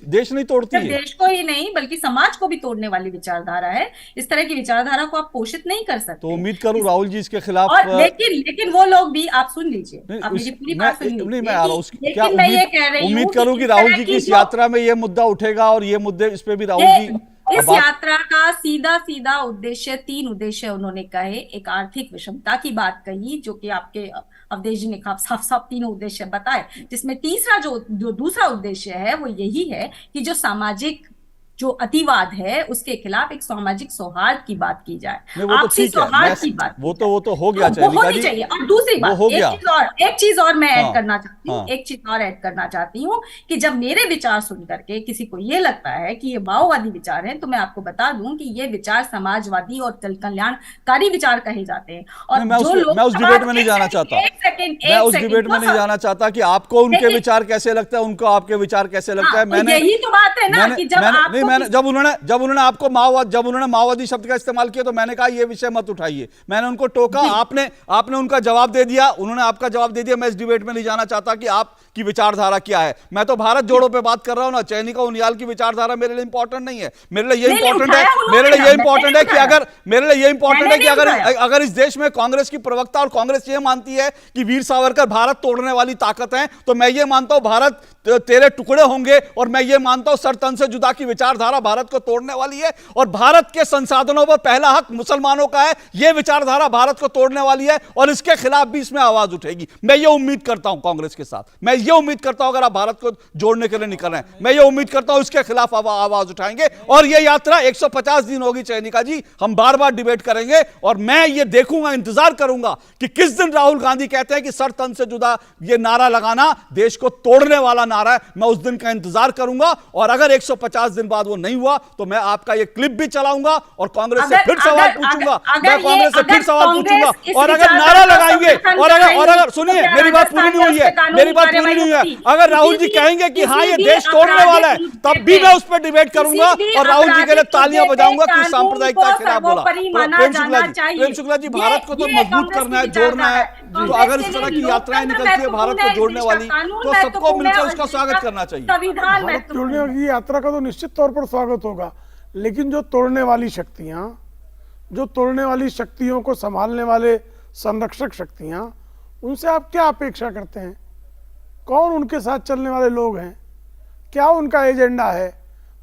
देश नहीं तोड़ती है। देश को ही नहीं बल्कि समाज को भी तोड़ने वाली विचारधारा है। इस तरह की विचारधारा को आप पोषित नहीं कर सकते। तो उम्मीद करूं राहुल जी इसके खिलाफ। लेकिन वो लोग भी, आप सुन लीजिए, आप मेरी पूरी बात सुन लीजिए। मैं आ रहा हूं, क्या उम्मीद करूं कि राहुल जी की इस यात्रा में ये मुद्दा उठेगा और ये मुद्दे, इस पे भी राहुल जी इस यात्रा का सीधा उद्देश्य, 3 उद्देश्य उन्होंने कहे। एक आर्थिक विषमता की बात कही, जो कि आपके अवधेश जी ने साफ 3 उद्देश्य बताए, जिसमें तीसरा जो दूसरा उद्देश्य है वो यही है कि जो सामाजिक जो अतिवाद है उसके खिलाफ एक सामाजिक सौहार्द की बात की जाए, आपसी सौहार्द की बात। वो तो हो गया, चाहिए। और दूसरी बात, एक चीज और मैं ऐड करना चाहती हूँ, एक चीज और ऐड करना चाहती हूँ कि जब मेरे विचार सुन करके किसी को ये लगता है कि ये माओवादी विचार हैं, तो मैं आपको बता दूं कि ये विचार समाजवादी और कल्याणकारी विचार कहे जाते हैं। और मैं उस डिबेट में नहीं जाना चाहता। मैं उस डिबेट में नहीं जाना चाहता कि आपको उनके विचार कैसे लगता है, उनको आपके विचार कैसे लगता है। मैंने यही तो बात है ना कि जब उन्होंने आपको माओवादी शब्द का इस्तेमाल किया तो मैंने कहा ये विषय मत उठाइए, मैंने उनको टोका, आपने उनका जवाब दे दिया, उन्होंने आपका जवाब दे दिया। मैं इस डिबेट में नहीं जाना चाहता कि आपकी विचारधारा क्या है, मैं तो भारत जोड़ो पे बात कर रहा हूं ना। चैनी का उनियाल की विचारधारा मेरे लिए इंपॉर्टेंट नहीं है। मेरे लिए ये इंपॉर्टेंट है कि अगर इस देश में कांग्रेस की प्रवक्ता और कांग्रेस ये मानती है कि वीर सावरकर भारत तोड़ने वाली ताकत है, तो मैं ये मानता हूं भारत तेरे टुकड़े होंगे, और मैं ये मानता हूं सर तन से जुदा की विचारधारा भारत को तोड़ने वाली है, और भारत के संसाधनों पर पहला हक मुसलमानों का है, यह विचारधारा भारत को तोड़ने वाली है, और इसके खिलाफ भी इसमें आवाज उठेगी। मैं ये उम्मीद करता हूं कांग्रेस के साथ, मैं ये उम्मीद करता हूं अगर आप भारत को जोड़ने के लिए निकल रहे हैं, मैं ये उम्मीद करता हूं इसके खिलाफ आवाज उठाएंगे। और ये यात्रा 150 दिन होगी चैनिका जी, हम बार बार डिबेट करेंगे, और मैं ये देखूंगा, इंतजार करूंगा कि किस दिन राहुल गांधी कहते हैं कि सर तन से जुदा ये नारा लगाना देश को तोड़ने वाला नारा है। मैं उस दिन का इंतजार करूंगा, और अगर 150 दिन बाद वो नहीं हुआ तो मैं आपका ये क्लिप भी चलाऊंगा और कांग्रेस से फिर सवाल पूछूंगा, मैं कांग्रेस से फिर सवाल पूछूंगा, और अगर नारा लगाएंगे, और अगर सुनिए मेरी बात पूरी नहीं हुई है, अगर राहुल जी कहेंगे कि हाँ ये देश तोड़ने वाला है, तब भी मैं उस पर डिबेट करूंगा और राहुल जी के लिए तालियां बजाऊंगा कि सांप्रदायिकता के खिलाफ बोला। प्रेम शुक्ला जी, भारत को तो मजबूत करना है, जोड़ना है, तो अगर इस तरह की यात्राएं निकलती है भारत को जोड़ने वाली, तो सबको मिलकर उसका स्वागत करना चाहिए। भारत जोड़ने की यात्रा का तो निश्चित तौर पर स्वागत होगा, लेकिन जो तोड़ने वाली शक्तियों को संभालने वाले संरक्षक शक्तियां, उनसे आप क्या अपेक्षा करते हैं? कौन उनके साथ चलने वाले लोग हैं? क्या उनका एजेंडा है?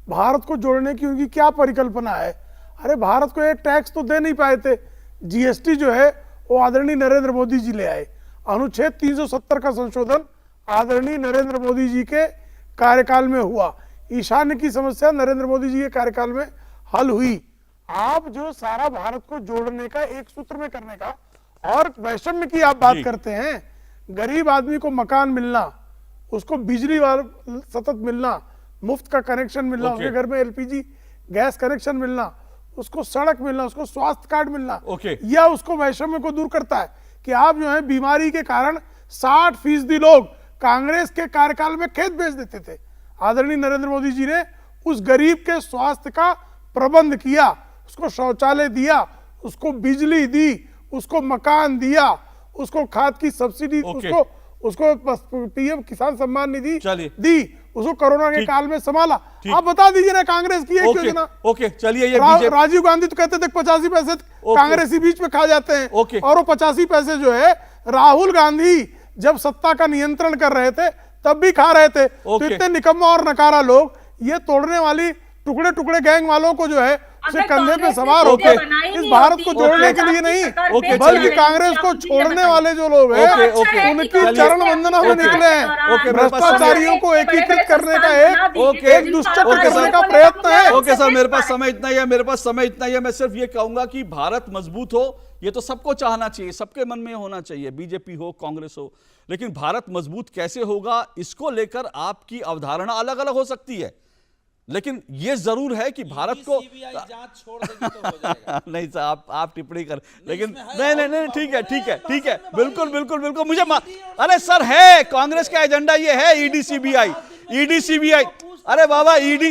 भारत को जोड़ने की उनकी क्या परिकल्पना है? अरे भारत को एक टैक्स तो दे नहीं पाए थे, जीएसटी जो है वो आदरणीय नरेंद्र मोदी जी ले आए। अनुच्छेद 370 का संशोधन आदरणीय नरेंद्र मोदी जी के कार्यकाल में हुआ। ईशान्य की समस्या नरेंद्र मोदी जी के कार्यकाल में हल हुई। आप जो सारा भारत को जोड़ने का, एक सूत्र में करने का, और वैषम्य की आप बात करते हैं, गरीब आदमी को मकान मिलना, उसको बिजली सतत मिलना, मुफ्त का कनेक्शन मिलना, उसके घर में एलपीजी गैस कनेक्शन मिलना, उसको सड़क मिलना, उसको स्वास्थ्य कार्ड मिलना, यह उसको वैषम्य को दूर करता है। कि आप जो है बीमारी के कारण 60% लोग कांग्रेस के कार्यकाल में खेत बेच देते थे, आदरणीय नरेंद्र मोदी जी ने उस गरीब के स्वास्थ्य का प्रबंध किया, उसको शौचालय दिया, उसको बिजली दी, उसको मकान दिया, उसको खाद की सब्सिडी, उसको पीएम किसान सम्मान निधि दी, उसको कोरोना के काल में संभाला। आप बता दीजिए ना कांग्रेस की एक योजना। चलिए, ये राजीव गांधी तो कहते थे 85 पैसे कांग्रेसी बीच में खा जाते हैं, और वो 85 पैसे जो है राहुल गांधी जब सत्ता का नियंत्रण कर रहे थे तब भी खा रहे थे। तो इतने निकम्मा और नकारा लोग ये तोड़ने वाली टुकड़े टुकड़े गैंग वालों को जो है उसे कंधे पे सवार होके इस भारत को जोड़ने के लिए नहीं, बल्कि कांग्रेस को छोड़ने वाले जो लोग हैं उनकी चरण वंदना में निकले हैं। भ्रष्टाचारियों को एकीकृत करने का एक दुष्चक्र करने का प्रयत्न है। ओके सर, मेरे पास समय इतना ही है, मैं सिर्फ ये कहूंगा कि भारत मजबूत हो, ये तो सबको चाहना चाहिए, सबके मन में होना चाहिए, बीजेपी हो, कांग्रेस हो, लेकिन भारत मजबूत कैसे होगा इसको लेकर आपकी अवधारणा अलग अलग हो सकती है। लेकिन यह जरूर है कि भारत को जांच छोड़ देगी तो हो जाएगा। नहीं सर, आप टिप्पणी कर, लेकिन नहीं, ठीक है, बिल्कुल मुझे अरे सर, है कांग्रेस का एजेंडा ये है, ईडी सीबीआई। अरे बाबा, ईडी,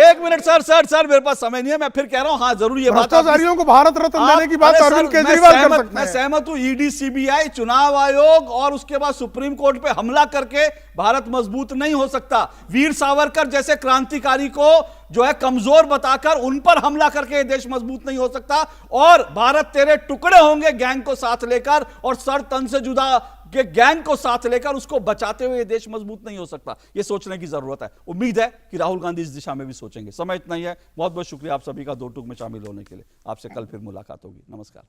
एक मिनट सर, मेरे पास समय नहीं है, मैं फिर कह रहा हूं, हाँ जरूर ये भ्रष्टाचारियों को भारत रत्न देने की बात अरविंद केजरीवाल कर सकते हैं। मैं सहमत हूं, ईडी सीबीआई, चुनाव आयोग और उसके बाद सुप्रीम कोर्ट पे हमला करके भारत मजबूत नहीं हो सकता। वीर सावरकर जैसे क्रांतिकारी को जो है कमजोर बताकर उन पर हमला करके देश मजबूत नहीं हो सकता, और भारत तेरे टुकड़े होंगे गैंग को साथ लेकर, और सर तन से जुदा के गैंग को साथ लेकर उसको बचाते हुए देश मजबूत नहीं हो सकता। यह सोचने की जरूरत है। उम्मीद है कि राहुल गांधी इस दिशा में भी सोचेंगे। समय इतना ही है, बहुत बहुत शुक्रिया आप सभी का दो टूक में शामिल होने के लिए। आपसे कल फिर मुलाकात होगी। नमस्कार।